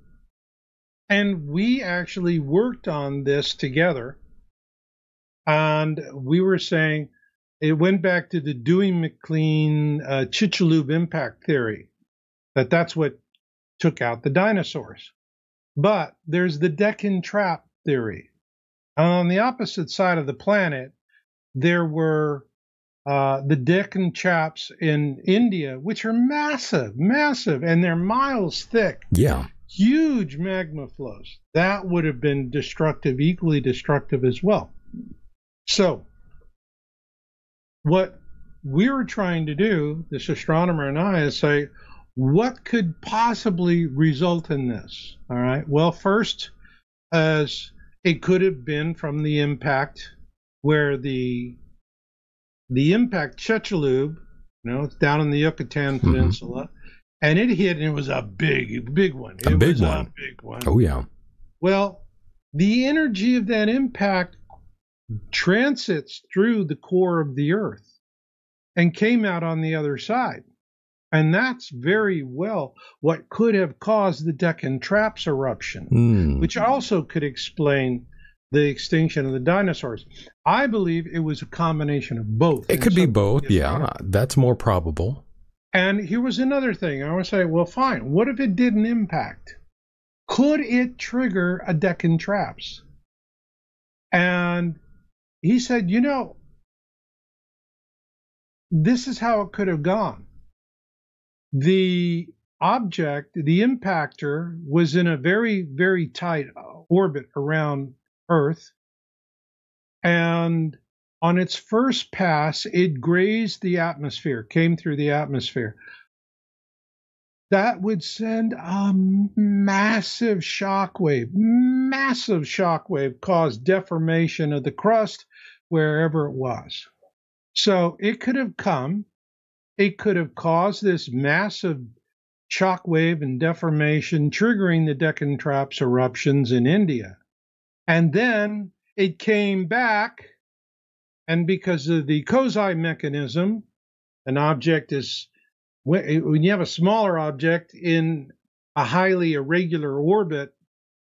And we actually worked on this together. And we were saying, it went back to the Dewey-McLean Chicxulub impact theory, that's what took out the dinosaurs. But there's the Decon trap theory. And on the opposite side of the planet, there were the Deccan traps in India, which are massive, and they're miles thick. Yeah. Huge magma flows. That would have been destructive, equally destructive as well. So, what we were trying to do, this astronomer and I, is say, what could possibly result in this? All right. Well, first, as it could have been from the impact, where the impact Chicxulub, it's down in the Yucatan Peninsula, and it hit, and it was a big one. A big one. Oh yeah. Well, the energy of that impact transits through the core of the Earth and came out on the other side. And that's very well what could have caused the Deccan Traps eruption, which also could explain the extinction of the dinosaurs. I believe it was a combination of both. It could be both, yeah. That's more probable. And here was another thing. I would say, well, fine. What if it didn't impact? Could it trigger a Deccan Traps? And he said, this is how it could have gone. The object, the impactor, was in a very, very tight orbit around Earth. And on its first pass, it grazed the atmosphere, came through the atmosphere. That would send a massive shock wave, cause deformation of the crust wherever it was. So it could have come, it could have caused this massive shock wave and deformation, triggering the Deccan traps eruptions in India. And then it came back, and because of the Kozai mechanism, an object is, when you have a smaller object in a highly irregular orbit,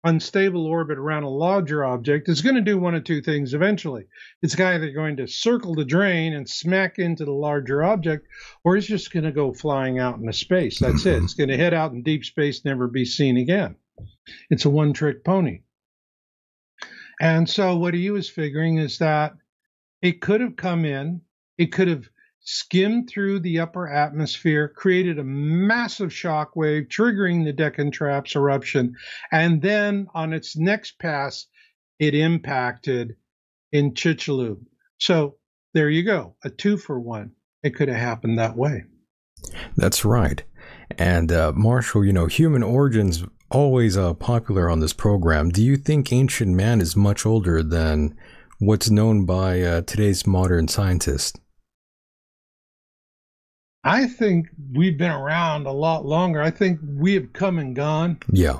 unstable orbit around a larger object, it's going to do one of two things eventually. It's either going to circle the drain and smack into the larger object, or it's just going to go flying out into space. That's it. It's going to head out in deep space, never be seen again. It's a one-trick pony. And so what he was figuring is that it could have come in, it could have skimmed through the upper atmosphere, created a massive shock wave, triggering the Deccan traps eruption, and then on its next pass, it impacted in Chicxulub. So there you go, a 2-for-1. It could have happened that way. That's right. And Marshall, human origins always popular on this program. Do you think ancient man is much older than what's known by today's modern scientists? I think we've been around a lot longer. I think we have come and gone. Yeah,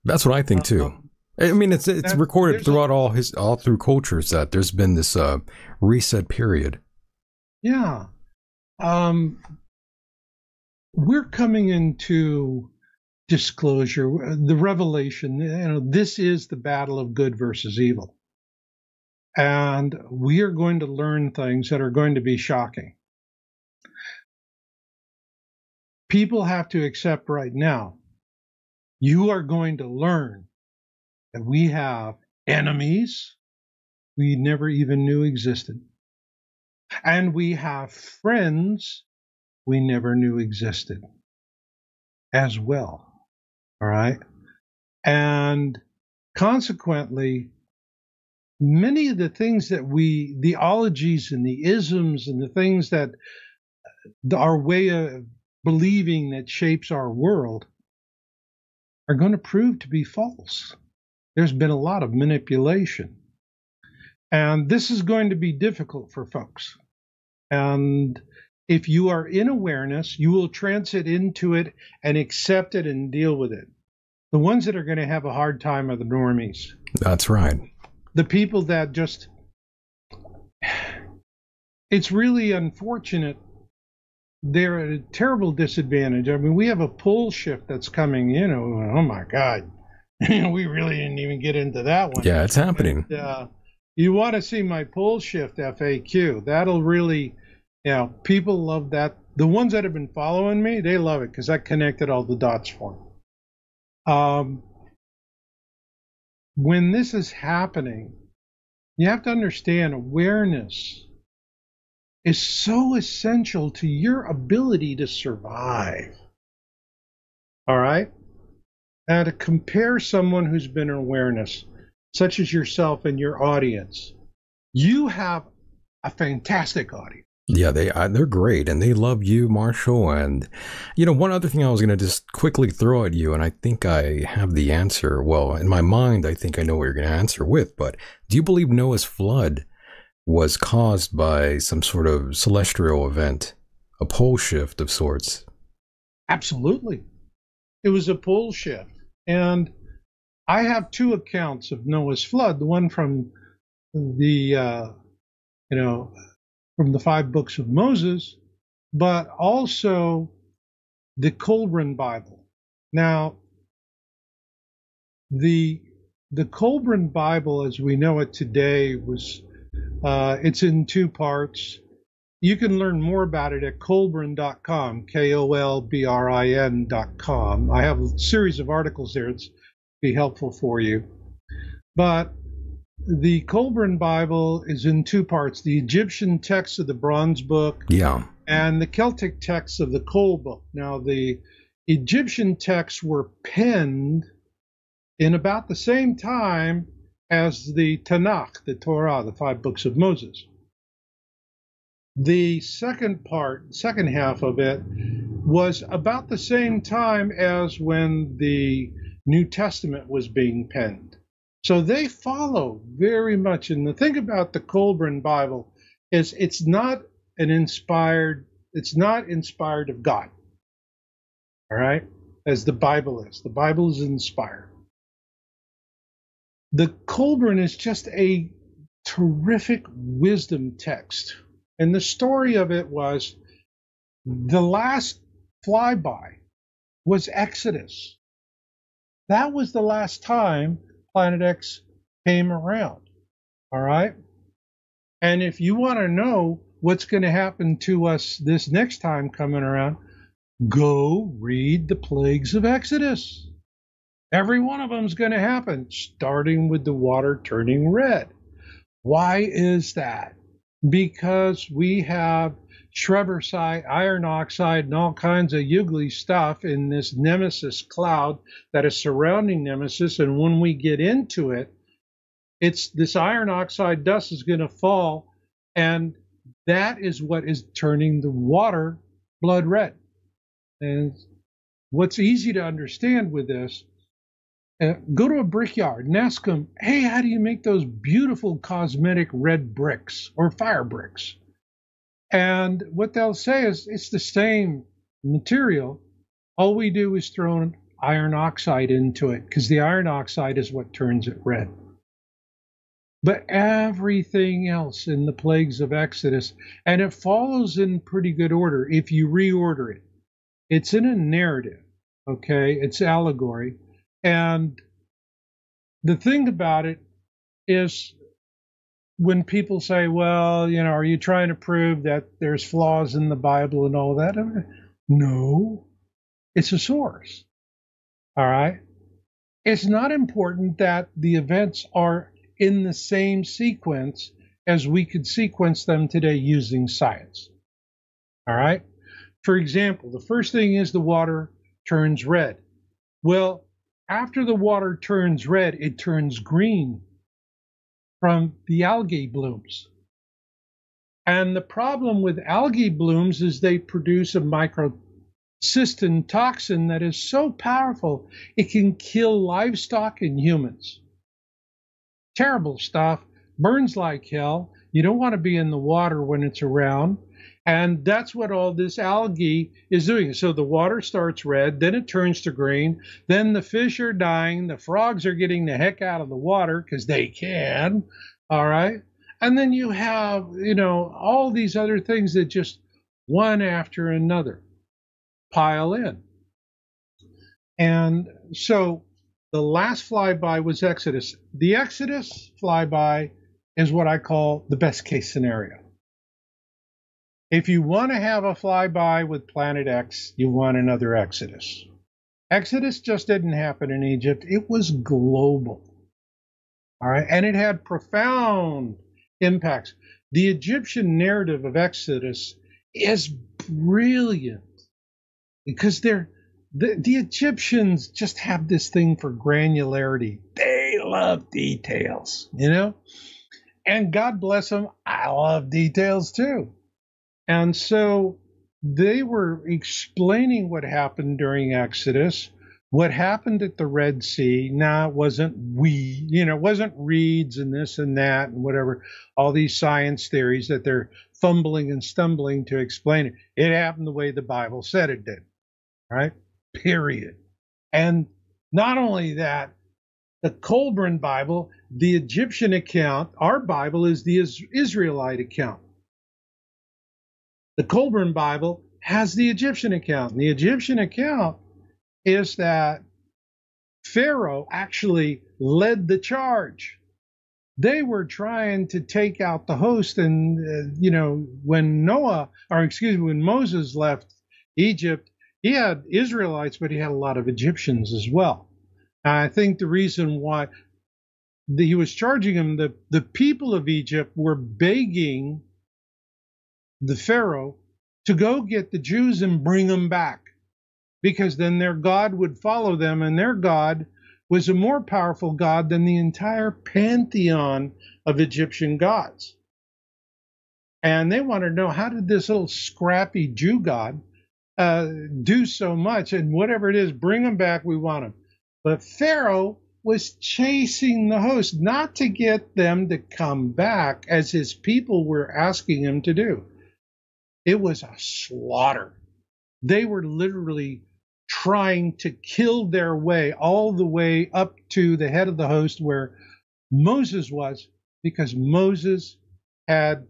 that's what I think too. I mean, it's recorded throughout all through cultures that there's been this reset period. Yeah, we're coming into disclosure, the revelation. This is the battle of good versus evil, and we are going to learn things that are going to be shocking. People have to accept right now, you are going to learn that we have enemies we never even knew existed. And we have friends we never knew existed as well. All right? And consequently, many of the things that the ologies and the isms and the things that our way of believing that shapes our world are going to prove to be false. There's been a lot of manipulation. And this is going to be difficult for folks. And if you are in awareness, you will transit into it and accept it and deal with it. The ones that are going to have a hard time are the normies. That's right. The people that just, it's really unfortunate. They're at a terrible disadvantage. I mean, we have a pole shift that's coming, oh my God. We really didn't even get into that one. Yeah, it's happening. And, you want to see my pole shift FAQ. That'll really, people love that. The ones that have been following me, they love it because I connected all the dots for them. When this is happening, you have to understand awareness is so essential to your ability to survive. All right? Now, to compare someone who's been in awareness, such as yourself and your audience, you have a fantastic audience. Yeah, they're great, and they love you, Marshall. And, one other thing I was going to just quickly throw at you, and I think I have the answer. Well, in my mind, I think I know what you're going to answer with, but do you believe Noah's flood was caused by some sort of celestial event, a pole shift of sorts? Absolutely. It was a pole shift. And I have two accounts of Noah's flood, the one from the, from the 5 books of Moses, but also the Colburn Bible. Now, the Colburn Bible, as we know it today, was it's in 2 parts. You can learn more about it at colburn.com, KOLBRIN.com. I have a series of articles there. It's be helpful for you. But the Colburn Bible is in 2 parts: the Egyptian text of the Bronze Book, and the Celtic text of the Coal Book. Now, the Egyptian texts were penned in about the same time as the Tanakh, the Torah, the 5 books of Moses. The second half of it was about the same time as when the New Testament was being penned. So they follow very much. And the thing about the Colburn Bible is it's not inspired of God. All right? as the Bible is. The Bible is inspired. The Colburn is just a terrific wisdom text. And the story of it was the last flyby was Exodus. That was the last time Planet X came around. All right? And if you want to know what's going to happen to us this next time coming around, go read the plagues of Exodus. Every one of them is going to happen, starting with the water turning red. Why is that? Because we have Schrebersite, iron oxide, and all kinds of ugly stuff in this Nemesis cloud that is surrounding Nemesis. And when we get into it, it's this iron oxide dust is going to fall, and that is what is turning the water blood red. And what's easy to understand with this, go to a brickyard and ask them, hey, how do you make those beautiful cosmetic red bricks or fire bricks? And what they'll say is it's the same material. All we do is throw iron oxide into it because the iron oxide is what turns it red. But everything else in the plagues of Exodus, and it follows in pretty good order if you reorder it. It's in a narrative, okay? It's allegory. And the thing about it is when people say, well, are you trying to prove that there's flaws in the Bible and all that? No, it's a source. All right? It's not important that the events are in the same sequence as we could sequence them today using science. All right? For example, the first thing is the water turns red. Well, after the water turns red, it turns green from the algae blooms. And the problem with algae blooms is they produce a microcystin toxin that is so powerful it can kill livestock and humans. Terrible stuff, burns like hell. You don't want to be in the water when it's around. And that's what all this algae is doing. So the water starts red, then it turns to green, then the fish are dying, the frogs are getting the heck out of the water because they can, all right? And then you have, all these other things that just one after another pile in. And so the last flyby was Exodus. The Exodus flyby is what I call the best case scenario. If you want to have a flyby with Planet X, you want another Exodus. Exodus just didn't happen in Egypt. It was global. All right. And it had profound impacts. The Egyptian narrative of Exodus is brilliant because the Egyptians just have this thing for granularity. They love details, And God bless them, I love details too. And so they were explaining what happened during Exodus, what happened at the Red Sea. Now, it wasn't it wasn't reeds and this and that and whatever, all these science theories that they're fumbling and stumbling to explain it. It happened the way the Bible said it did, right? Period. And not only that, the Colburn Bible, the Egyptian account, our Bible is the Israelite account. The Colburn Bible has the Egyptian account. And the Egyptian account is that Pharaoh actually led the charge. They were trying to take out the host. And, when when Moses left Egypt, he had Israelites, but he had a lot of Egyptians as well. And I think the reason why he was charging them, the people of Egypt were begging the Pharaoh to go get the Jews and bring them back, because then their God would follow them, and their God was a more powerful God than the entire pantheon of Egyptian gods. And they wanted to know, how did this little scrappy Jew God do so much? And whatever it is, bring them back, we want them. But Pharaoh was chasing the host, not to get them to come back as his people were asking him to do. It was a slaughter. They were literally trying to kill their way all the way up to the head of the host where Moses was, because Moses had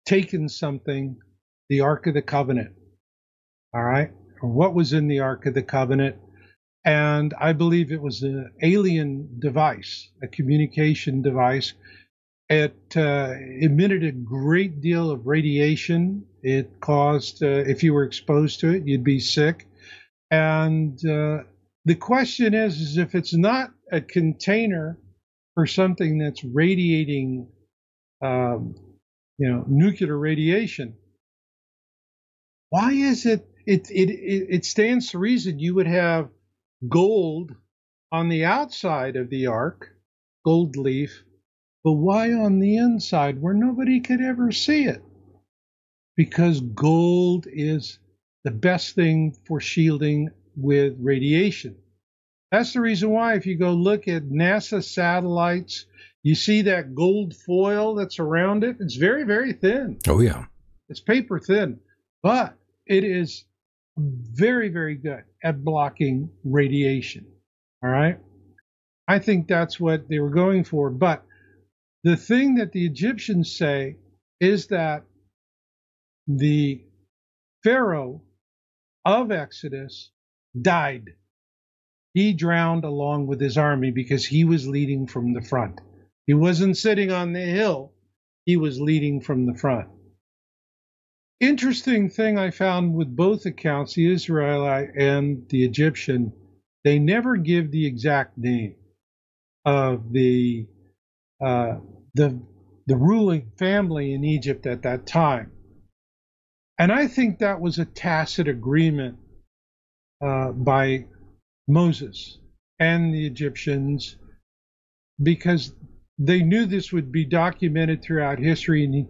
taken something, the Ark of the Covenant. All right? Or what was in the Ark of the Covenant? And I believe it was an alien device, a communication device. It emitted a great deal of radiation. It caused, if you were exposed to it, you'd be sick. And the question is if it's not a container for something that's radiating, nuclear radiation, why is it? It stands to reason you would have gold on the outside of the ark, gold leaf, but why on the inside where nobody could ever see it? Because gold is the best thing for shielding with radiation. That's the reason why if you go look at NASA satellites, you see that gold foil that's around it. It's very, very thin. Oh, yeah. It's paper thin, but it is very, very good at blocking radiation. All right. I think that's what they were going for. But the thing that the Egyptians say is that the Pharaoh of Exodus died. He drowned along with his army because he was leading from the front. He wasn't sitting on the hill. He was leading from the front. Interesting thing I found with both accounts, the Israelite and the Egyptian, they never give the exact name of the ruling family in Egypt at that time. And I think that was a tacit agreement by Moses and the Egyptians, because they knew this would be documented throughout history, and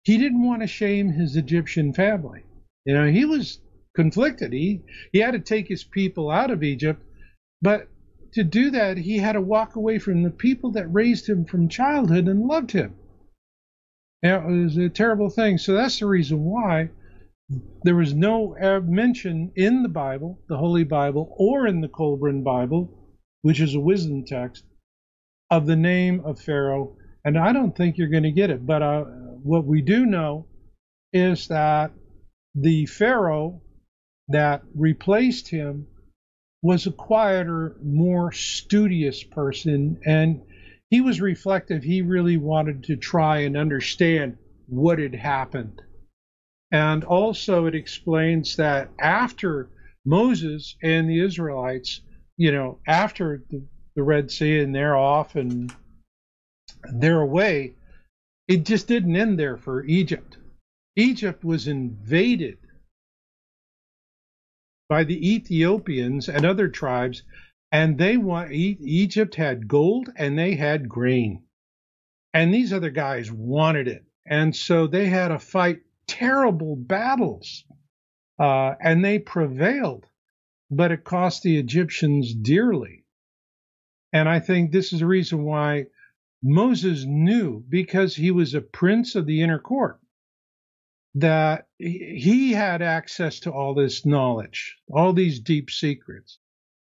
he didn't want to shame his Egyptian family. He was conflicted. He had to take his people out of Egypt, but to do that, he had to walk away from the people that raised him from childhood and loved him. It was a terrible thing. So that's the reason why there was no mention in the Bible, the Holy Bible, or in the Colburn Bible, which is a wisdom text, of the name of Pharaoh. And I don't think you're going to get it. But what we do know is that the Pharaoh that replaced him was a quieter, more studious person. And he was reflective. He really wanted to try and understand what had happened. And also it explains that after Moses and the Israelites, after the Red Sea and they're off and they're away, it just didn't end there for Egypt. Egypt was invaded by the Ethiopians and other tribes, and Egypt had gold and they had grain. And these other guys wanted it. And so they had to fight terrible battles, and they prevailed, but it cost the Egyptians dearly. And I think this is the reason why Moses knew, because he was a prince of the inner court, that he had access to all this knowledge, all these deep secrets.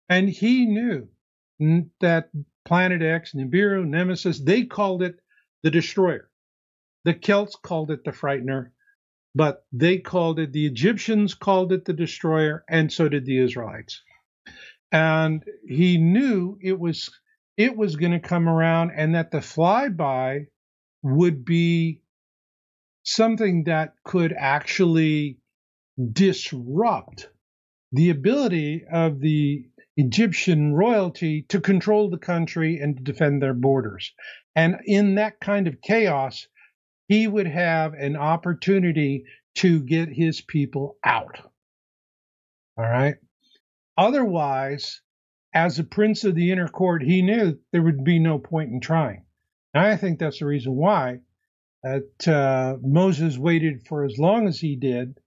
And he knew that Planet X, Nibiru, Nemesis, they called it the Destroyer. The Celts called it the Frightener, but the Egyptians called it the Destroyer, and so did the Israelites. And he knew it was going to come around, and that the flyby would be something that could actually disrupt the ability of the Egyptian royalty to control the country and to defend their borders. And in that kind of chaos, he would have an opportunity to get his people out. All right. Otherwise, as a prince of the inner court, he knew there would be no point in trying. And I think that's the reason why Moses waited for as long as he did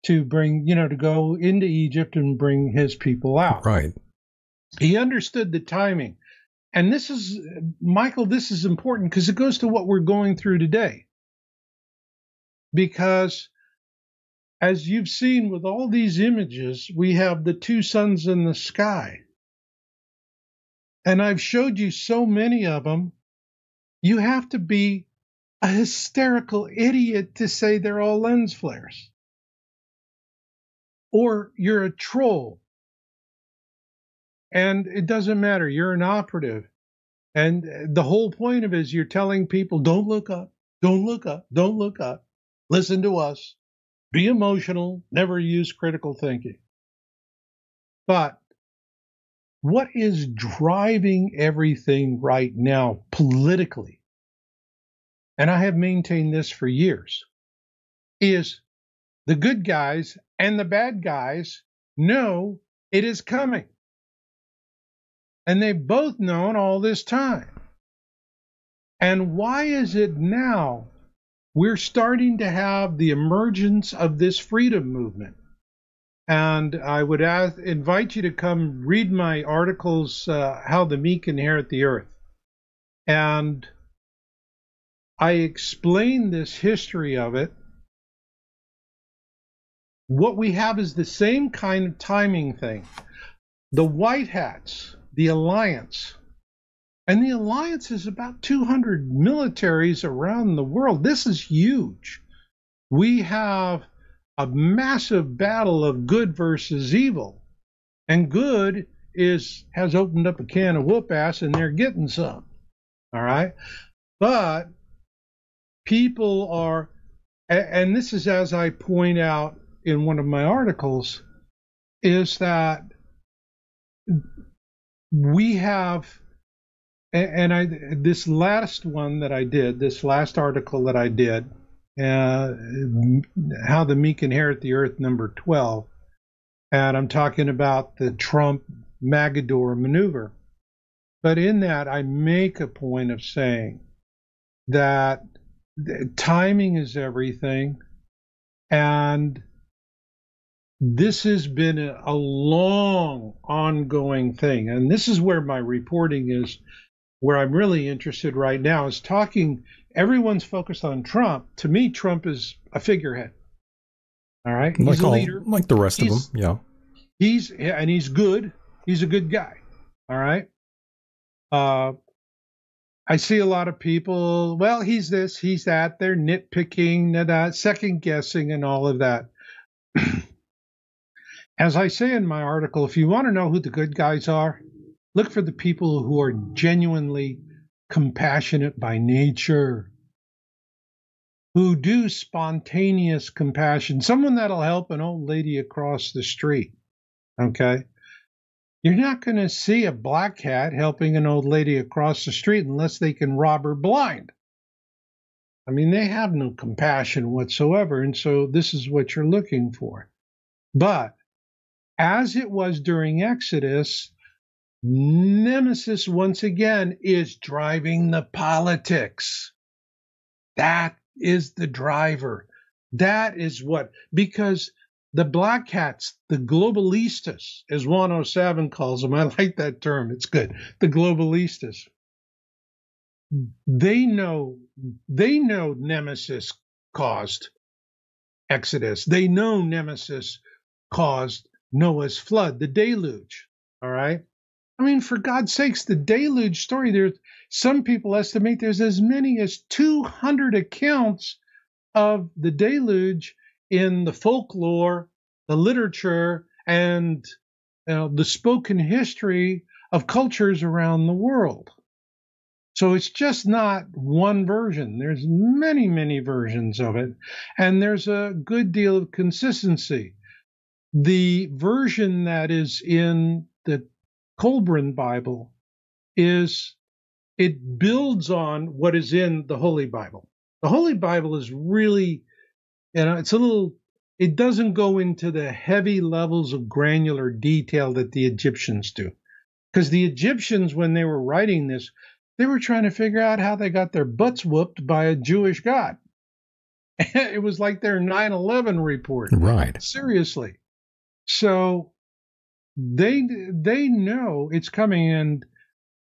to bring, to go into Egypt and bring his people out. Right. He understood the timing. And this is, Michael, this is important because it goes to what we're going through today. Because as you've seen with all these images, we have the two suns in the sky. And I've showed you so many of them. You have to be a hysterical idiot to say they're all lens flares. Or you're a troll. And it doesn't matter. You're an operative. And the whole point of it is you're telling people, don't look up, don't look up, don't look up. Listen to us. Be emotional. Never use critical thinking. But what is driving everything right now politically, and I have maintained this for years, is the good guys and the bad guys know it is coming. And they've both known all this time. And why is it now we're starting to have the emergence of this freedom movement? And I would invite you to come read my articles, How the Meek Inherit the Earth. And I explain this history of it. What we have is the same kind of timing thing. The White Hats, the Alliance, and the Alliance is about 200 militaries around the world. This is huge. We have a massive battle of good versus evil, and good has opened up a can of whoop ass, and they're getting some. All right, but people are, and this is as I point out in one of my articles, is that we have, and this last one that I did, this last article that I did, How the Meek Inherit the Earth, number 12, and I'm talking about the Trump Magador maneuver. But in that, I make a point of saying that timing is everything, and this has been a long, ongoing thing. And this is where my reporting is, where I'm really interested right now, is talking. Everyone's focused on Trump. To me, Trump is a figurehead. All right? He's a leader. Like the rest of them, yeah. He's good. He's a good guy. All right? I see a lot of people, well, he's this, he's that. They're nitpicking, second guessing, and all of that. As I say in my article, if you want to know who the good guys are, look for the people who are genuinely compassionate by nature, who do spontaneous compassion, someone that'll help an old lady across the street, okay? You're not going to see a black cat helping an old lady across the street unless they can rob her blind. I mean, they have no compassion whatsoever, and so this is what you're looking for. But as it was during Exodus, Nemesis once again is driving the politics. That is the driver. That is what, because the black hats, the globalistas, as 107 calls them, I like that term, it's good, the globalistas, they know Nemesis caused Exodus. They know Nemesis caused Noah's flood, the deluge, all right? I mean, for God's sakes, the deluge story, there's some people estimate there's as many as 200 accounts of the deluge in the folklore, the literature, and the spoken history of cultures around the world. So it's just not one version. There's many, many versions of it, and there's a good deal of consistency. The version that is in the Colburn Bible it builds on what is in the Holy Bible. The Holy Bible is really, it doesn't go into the heavy levels of granular detail that the Egyptians do. Because the Egyptians, when they were writing this, they were trying to figure out how they got their butts whooped by a Jewish God. It was like their 9/11 report. Right. Seriously. So they know it's coming. And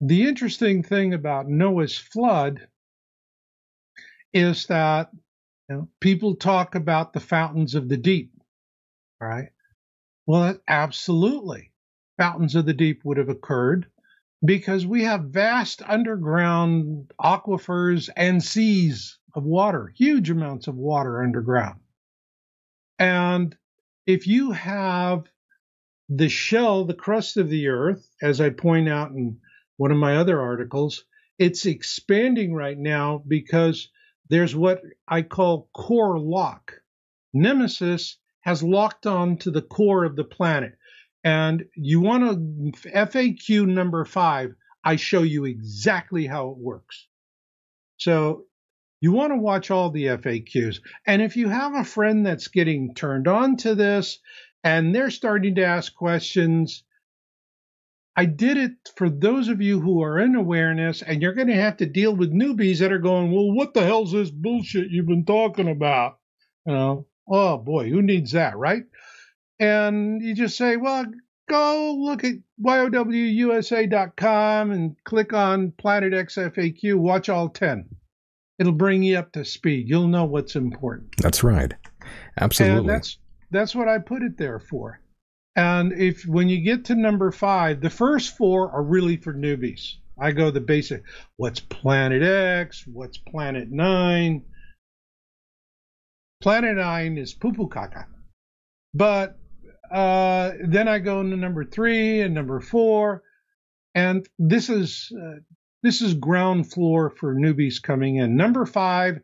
the interesting thing about Noah's flood is that people talk about the fountains of the deep. All right. Well, absolutely. Fountains of the deep would have occurred because we have vast underground aquifers and seas of water, huge amounts of water underground. And if you have the shell, the crust of the earth, as I point out in one of my other articles, it's expanding right now because there's what I call core lock. Nemesis has locked on to the core of the planet. And you want to FAQ number 5, I show you exactly how it works. So you want to watch all the FAQs. And if you have a friend that's getting turned on to this and they're starting to ask questions, I did it for those of you who are in awareness, and you're going to have to deal with newbies that are going, well, what the hell's this bullshit you've been talking about? You know, oh boy, who needs that, right? And you just say, well, go look at yowusa.com and click on Planet X FAQ, watch all 10. It'll bring you up to speed. You'll know what's important. That's right. Absolutely. And that's what I put it there for. And when you get to number 5, the first 4 are really for newbies. I go the basic, what's Planet X, what's Planet 9. Planet 9 is poo-poo caca. But then I go into number 3 and number 4. And this is ground floor for newbies coming in. Number 5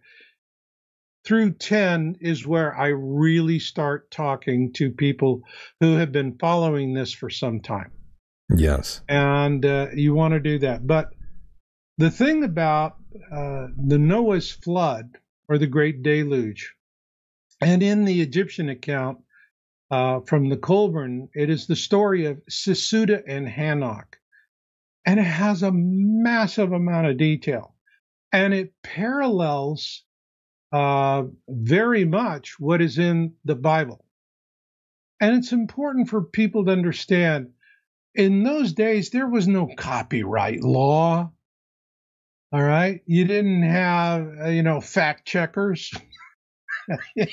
through 10 is where I really start talking to people who have been following this for some time. Yes. And you want to do that. But the thing about the Noah's flood, or the Great Deluge, and in the Egyptian account from the Colburn, it is the story of Sesuda and Hanok. And it has a massive amount of detail. And it parallels very much what is in the Bible. And it's important for people to understand, in those days, there was no copyright law. All right. You didn't have, fact checkers. We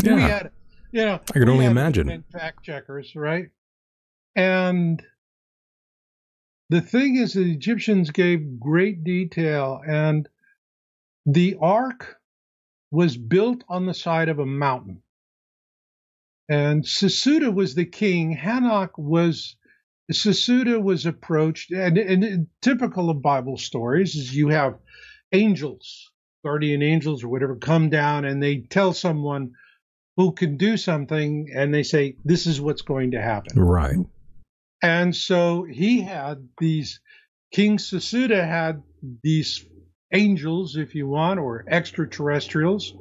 had, I could only imagine. Fact checkers, right? And the thing is, the Egyptians gave great detail, and the ark was built on the side of a mountain. And Sesuda was the king. Sesuda was approached, and typical of Bible stories is you have angels, guardian angels or whatever, come down and they tell someone who can do something, and they say, this is what's going to happen. Right. And so King Sesuda had these angels, if you want, or extraterrestrials,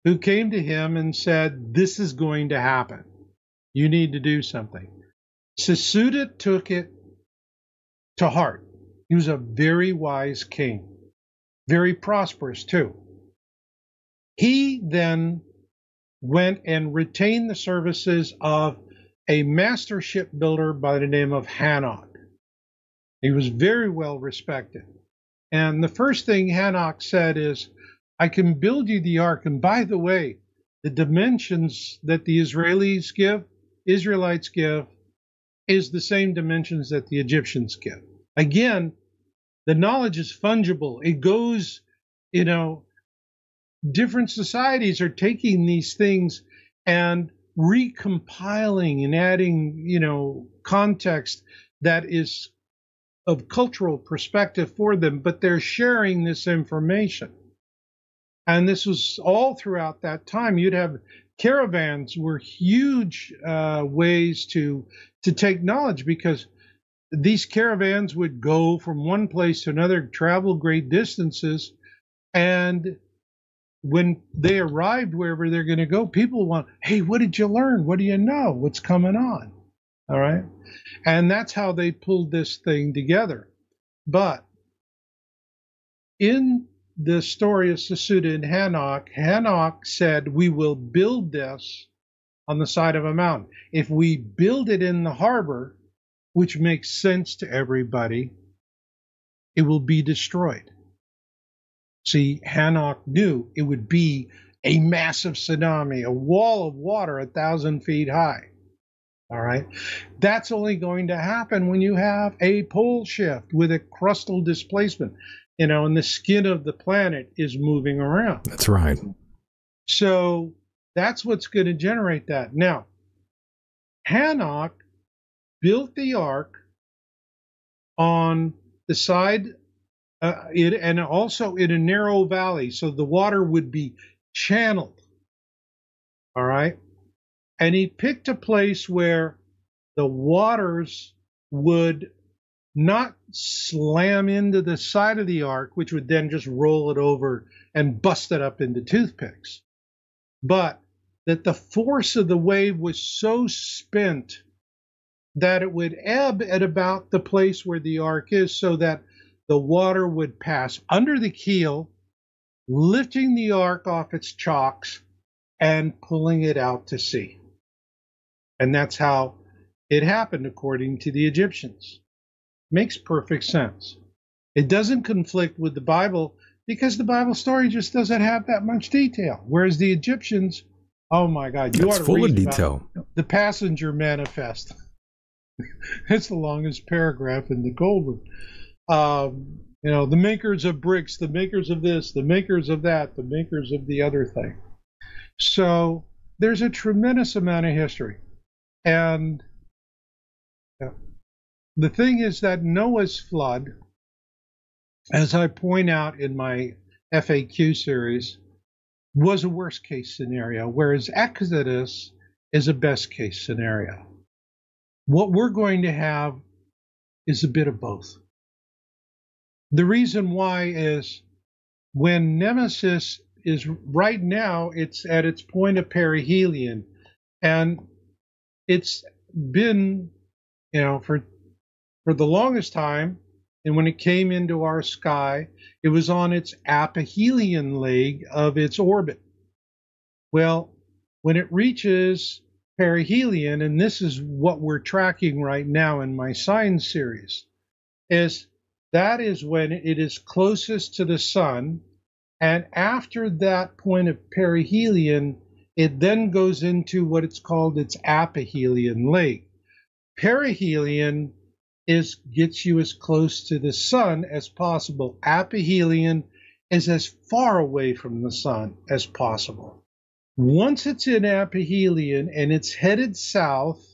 who came to him and said, this is going to happen. You need to do something. Sesuda took it to heart. He was a very wise king, very prosperous too. He then went and retained the services of a master shipbuilder by the name of Hanok. He was very well respected. And the first thing Hanok said is, I can build you the ark. And by the way, the dimensions that the Israelites give is the same dimensions that the Egyptians give. Again, the knowledge is fungible. It goes, different societies are taking these things and recompiling and adding, context that is of cultural perspective for them, but they're sharing this information. And this was all throughout that time. You'd have caravans were huge ways to take knowledge, because these caravans would go from one place to another, travel great distances, and when they arrived wherever they're going to go, people want, hey, what did you learn? What do you know? What's coming on? All right. And that's how they pulled this thing together. But in the story of Sesuda and Hanok said, we will build this on the side of a mountain. If we build it in the harbor, which makes sense to everybody, it will be destroyed. See, Hanok knew it would be a massive tsunami, a wall of water 1,000 feet high. All right. That's only going to happen when you have a pole shift with a crustal displacement, and the skin of the planet is moving around. That's right. So that's what's going to generate that. Now, Hanok built the ark on the side, and also in a narrow valley, so the water would be channeled. All right. And he picked a place where the waters would not slam into the side of the ark, which would then just roll it over and bust it up into toothpicks, but that the force of the wave was so spent that it would ebb at about the place where the ark is, so that the water would pass under the keel, lifting the ark off its chocks and pulling it out to sea. And that's how it happened, according to the Egyptians. Makes perfect sense. It doesn't conflict with the Bible because the Bible story just doesn't have that much detail. Whereas the Egyptians, oh my God, you ought to full read of detail. the Passenger Manifest. It's the longest paragraph in the Gold Room. The makers of bricks, the makers of this, the makers of that, the makers of the other thing. So there's a tremendous amount of history. And the thing is that Noah's flood, as I point out in my FAQ series, was a worst case scenario, whereas Exodus is a best case scenario. What we're going to have is a bit of both. The reason why is when Nemesis is right now, it's at its point of perihelion, and it's been, for the longest time, and when it came into our sky, it was on its aphelion leg of its orbit. Well, when it reaches perihelion, and this is what we're tracking right now in my signs series, that is when it is closest to the sun, and after that point of perihelion, it then goes into what it's called its aphelion leg. Perihelion gets you as close to the sun as possible. Aphelion is as far away from the sun as possible. Once it's in aphelion and it's headed south,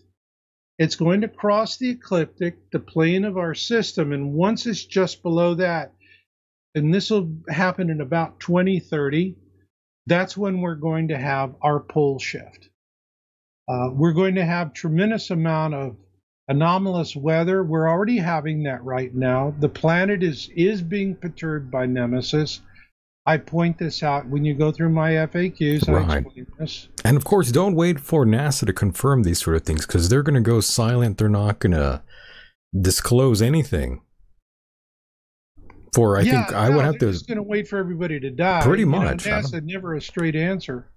it's going to cross the ecliptic, the plane of our system, and once it's just below that, and this will happen in about 2030, that's when we're going to have our pole shift. We're going to have tremendous amount of anomalous weather. We're already having that right now. The planet is being perturbed by Nemesis. I point this out when you go through my FAQs. Right. I explain this. And of course, don't wait for NASA to confirm these sort of things, because they're going to go silent. They're not going to disclose anything. I think I would have to. Just going to wait for everybody to die. Pretty much. NASA never a straight answer.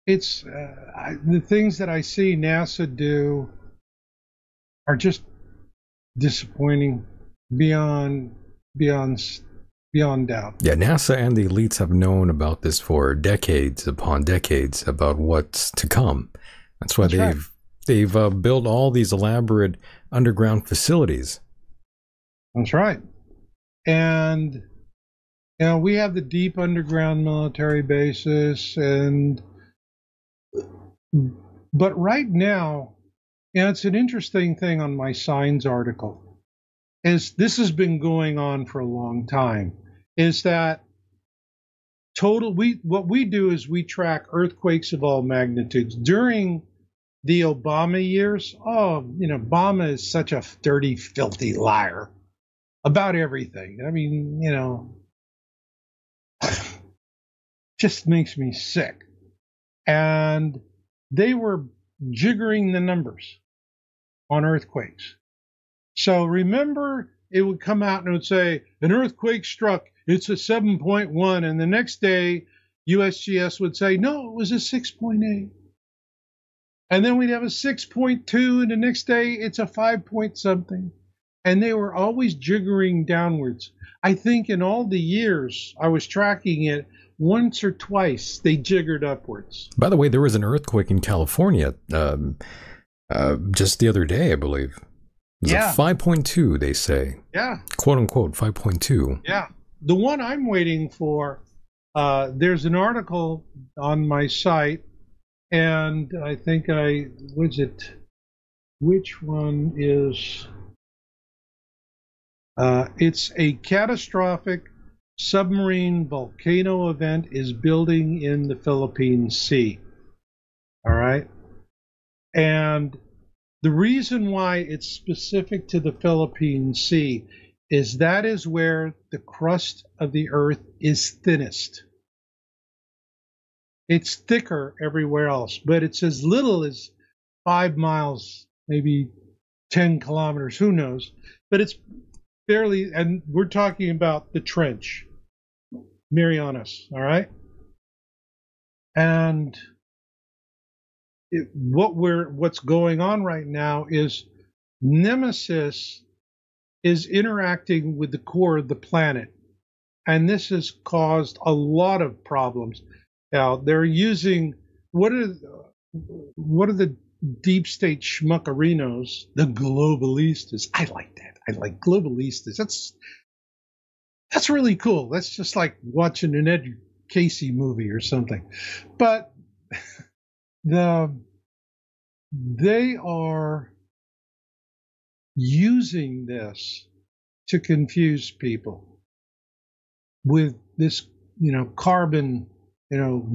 It's the things that I see NASA do are just disappointing beyond doubt. Yeah, NASA and the elites have known about this for decades upon decades about what's to come. That's why they've built all these elaborate underground facilities. That's right. And we have the deep underground military bases, but right now, it's an interesting thing on my signs article, is this has been going on for a long time, is that what we do is we track earthquakes of all magnitudes. During the Obama years, Obama is such a dirty, filthy liar about everything. I mean, just makes me sick. And they were jiggering the numbers on earthquakes. So remember, it would come out and it would say, an earthquake struck, it's a 7.1. And the next day, USGS would say, no, it was a 6.8. And then we'd have a 6.2, and the next day it's a 5 point something. And they were always jiggering downwards. I think in all the years I was tracking it, once or twice they jiggered upwards. By the way, there was an earthquake in California just the other day, I believe. It was a 5.2, they say. Yeah. Quote unquote, 5.2. Yeah. The one I'm waiting for, there's an article on my site, and I think which one is, it's a catastrophic submarine volcano event is building in the Philippine Sea. All right. And the reason why it's specific to the Philippine Sea is that is where the crust of the earth is thinnest. It's thicker everywhere else, but it's as little as 5 miles, maybe 10 kilometers, who knows? But it's barely, and we're talking about the trench, Marianas, all right? And what's going on right now is Nemesis is interacting with the core of the planet, and this has caused a lot of problems. Now they're using what are the deep state schmuckerinos, the globalistas. I like that. I like globalistas. That's really cool. That's just like watching an Ed Casey movie or something. But they are using this to confuse people with this, carbon,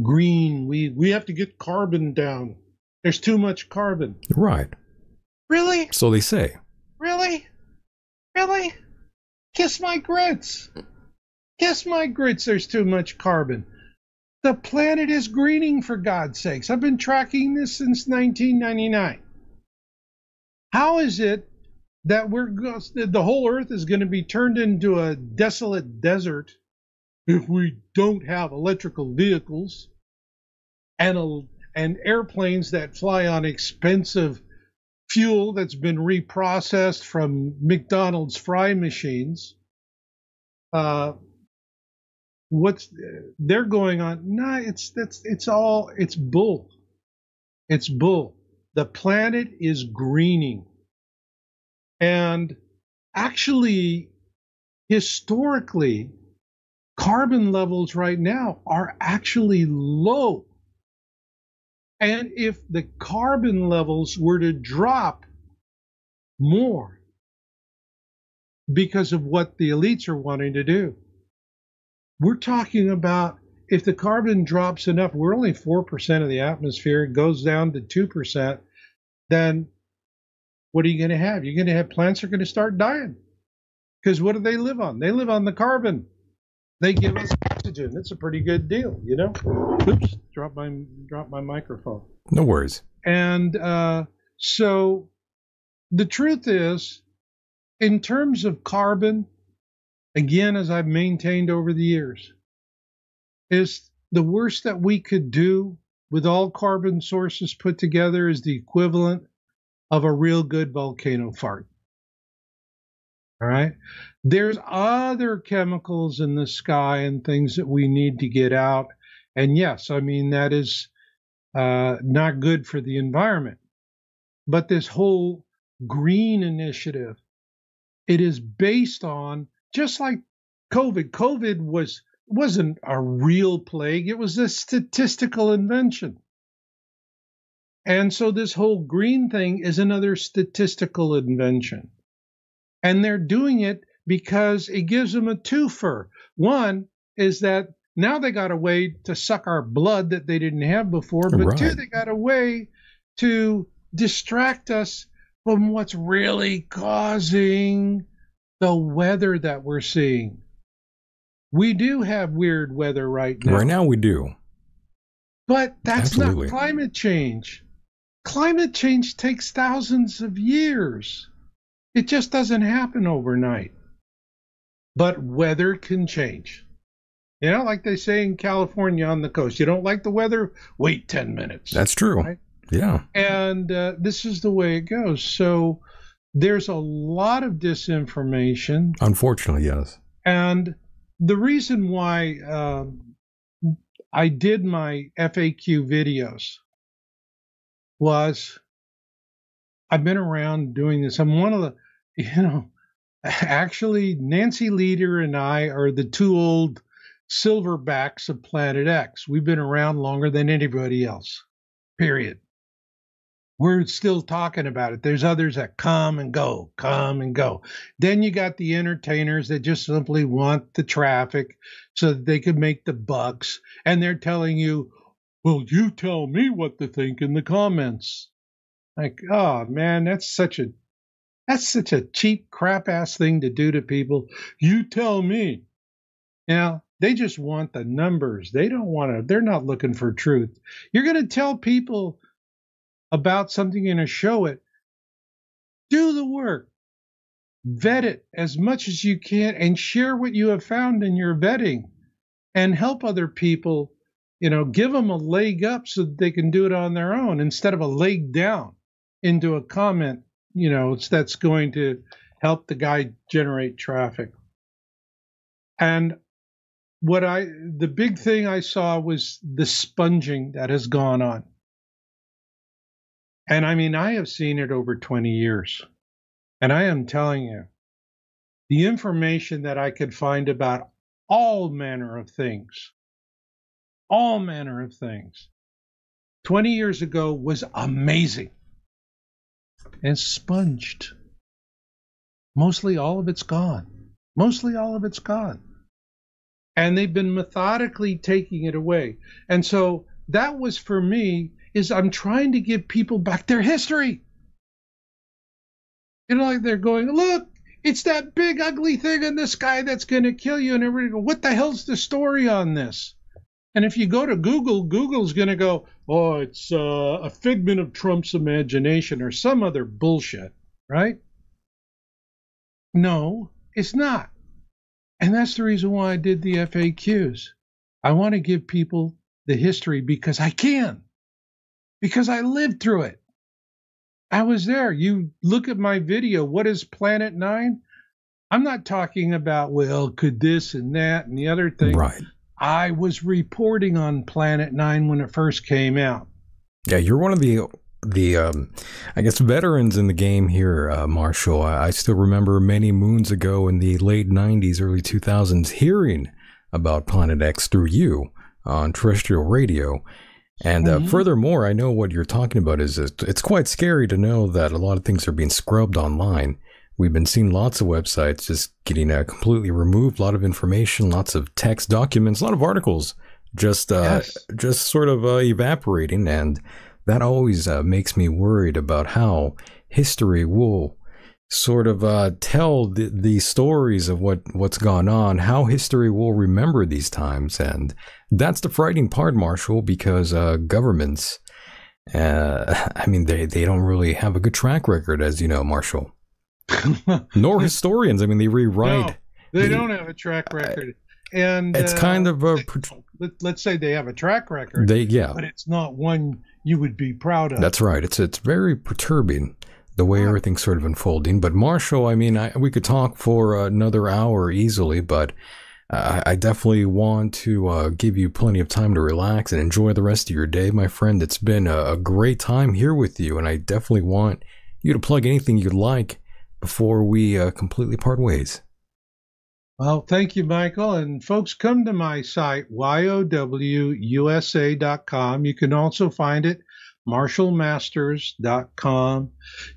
green. We have to get carbon down. There's too much carbon. Right. Really? So they say. Really? Kiss my grits. Kiss my grits, there's too much carbon. The planet is greening, for God's sakes. I've been tracking this since 1999. How is it that the whole Earth is going to be turned into a desolate desert if we don't have electrical vehicles and airplanes that fly on expensive fuel that's been reprocessed from McDonald's fry machines? They're going on? No, it's bull. It's bull. The planet is greening. And actually, historically, carbon levels right now are actually low. And if the carbon levels were to drop more because of what the elites are wanting to do, we're talking about, if the carbon drops enough, we're only 4% of the atmosphere, it goes down to 2%, then what are you going to have? You're going to have plants are going to start dying. Because what do they live on? They live on the carbon. They give us oxygen. It's a pretty good deal, Oops, drop my microphone. No worries. And so the truth is, in terms of carbon, again, as I've maintained over the years, is the worst that we could do with all carbon sources put together is the equivalent of a real good volcano fart. All right. There's other chemicals in the sky and things that we need to get out. And yes, I mean, that is not good for the environment. But this whole green initiative, it is based on, just like COVID. COVID wasn't a real plague. It was a statistical invention. And so this whole green thing is another statistical invention. And they're doing it because it gives them a twofer. One is that now they got a way to suck our blood that they didn't have before. But Right. two, they got a way to distract us from what's really causing the weather that we're seeing. We do have weird weather right now. Right now we do. But that's Absolutely. not climate change. Climate change takes thousands of years. It just doesn't happen overnight. But weather can change. Like they say in California on the coast, you don't like the weather? Wait 10 minutes. That's true. Right? Yeah. And this is the way it goes. So there's a lot of disinformation. Unfortunately, yes. And the reason why I did my FAQ videos was I've been around doing this. I'm one of the, actually, Nancy Leader and I are the two old silverbacks of Planet X. We've been around longer than anybody else, period. We're still talking about it. There's others that come and go, come and go. Then you got the entertainers that just simply want the traffic so that they can make the bucks. And they're telling you, well, you tell me what to think in the comments. Like, oh man, that's such a cheap crap ass thing to do to people. You tell me. They just want the numbers. They don't want to, they're not looking for truth. You're going to tell people about something and to show it. Do the work. Vet it as much as you can and share what you have found in your vetting and help other people, give them a leg up so that they can do it on their own instead of a leg down into a comment, that's going to help the guy generate traffic. And the big thing I saw was the sponging that has gone on. And I mean, I have seen it over 20 years. And I am telling you, the information that I could find about all manner of things, 20 years ago was amazing. And sponged. Mostly all of it's gone. And they've been methodically taking it away. And so that was for me, is I'm trying to give people back their history. Like they're going, look, it's that big ugly thing in the sky that's going to kill you. And everybody go, what the hell's the story on this? And if you go to Google, Google's going to go, oh, it's a figment of Trump's imagination or some other bullshit, right? No, it's not. And that's the reason why I did the FAQs. I want to give people the history because I can. Because I lived through it. I was there. You look at my video, what is Planet 9? I'm not talking about, well, could this and that and the other thing. Right. I was reporting on Planet 9 when it first came out. Yeah, you're one of the I guess veterans in the game here, Marshall. I still remember many moons ago in the late 90s, early 2000s, hearing about Planet X through you on terrestrial radio. And furthermore, I know what you're talking about is it's quite scary to know that a lot of things are being scrubbed online. We've been seeing lots of websites just getting completely removed, a lot of information, lots of text documents, a lot of articles just sort of evaporating. And that always makes me worried about how history will sort of tell the stories of what's gone on, how history will remember these times. And that's the frightening part, Marshall, because governments, I mean, they don't really have a good track record, as you know, Marshall. Nor historians. I mean, they rewrite. No, they don't have a track record. And it's kind of let's say they have a track record. But it's not one you would be proud of. That's right. It's very perturbing the way everything's sort of unfolding. But Marshall, I mean, we could talk for another hour easily, but I definitely want to give you plenty of time to relax and enjoy the rest of your day, my friend. It's been a great time here with you, and I definitely want you to plug anything you'd like before we completely part ways. Well, thank you, Michael. And folks, come to my site, yowusa.com. You can also find it, marshallmasters.com.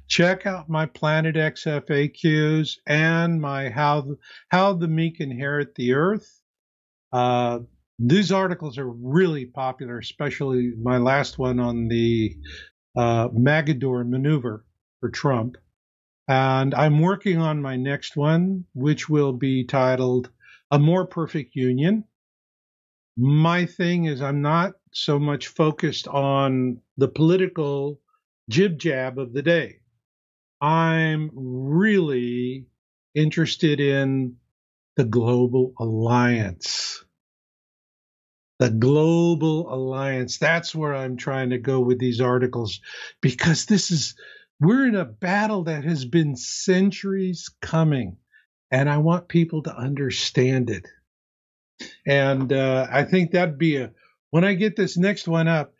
Check out my Planet X FAQs and my How the Meek Inherit the Earth. These articles are really popular, especially my last one on the Magador maneuver for Trump. And I'm working on my next one, which will be titled A More Perfect Union. My thing is I'm not so much focused on the political jib-jab of the day. I'm really interested in the global alliance. The global alliance. That's where I'm trying to go with these articles, because we're in a battle that has been centuries coming, and I want people to understand it. And I think that'd be a when I get this next one up,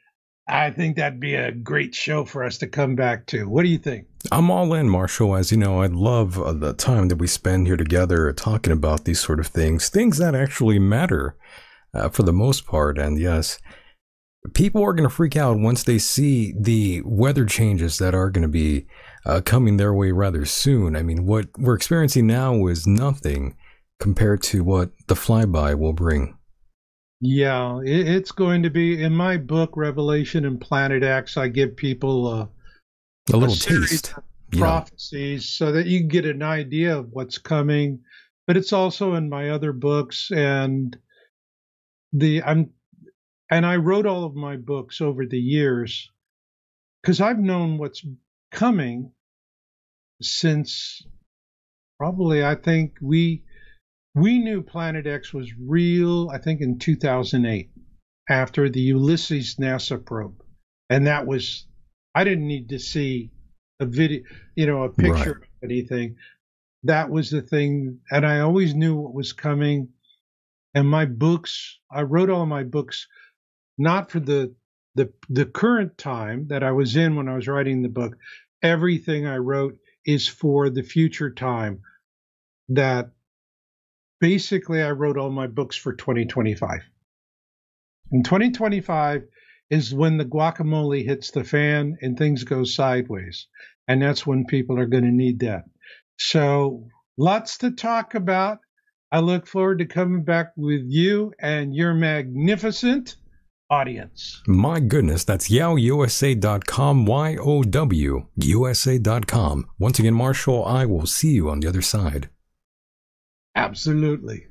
I think that'd be a great show for us to come back to. What do you think? I'm all in, Marshall. As you know, I love the time that we spend here together talking about these sort of things that actually matter for the most part. And yes, people are going to freak out once they see the weather changes that are going to be coming their way rather soon. I mean, what we're experiencing now is nothing compared to what the flyby will bring. Yeah, it's going to be in my book, Revelation and Planet X. I give people a little taste, prophecies, so that you can get an idea of what's coming. But it's also in my other books, and I wrote all of my books over the years because I've known what's coming since probably, I think we knew Planet X was real, I think, in 2008 after the Ulysses NASA probe. And that was, I didn't need to see a video, a picture of anything. That was the thing. And I always knew what was coming. And my books, I wrote all my books, not for the current time that I was in when I was writing the book. Everything I wrote is for the future time that basically I wrote all my books for 2025. And 2025 is when the guacamole hits the fan and things go sideways. And that's when people are going to need that. So lots to talk about. I look forward to coming back with you and your magnificent audience. My goodness, that's yowusa.com, YOWUSA.com. Once again, Marshall, I will see you on the other side. Absolutely.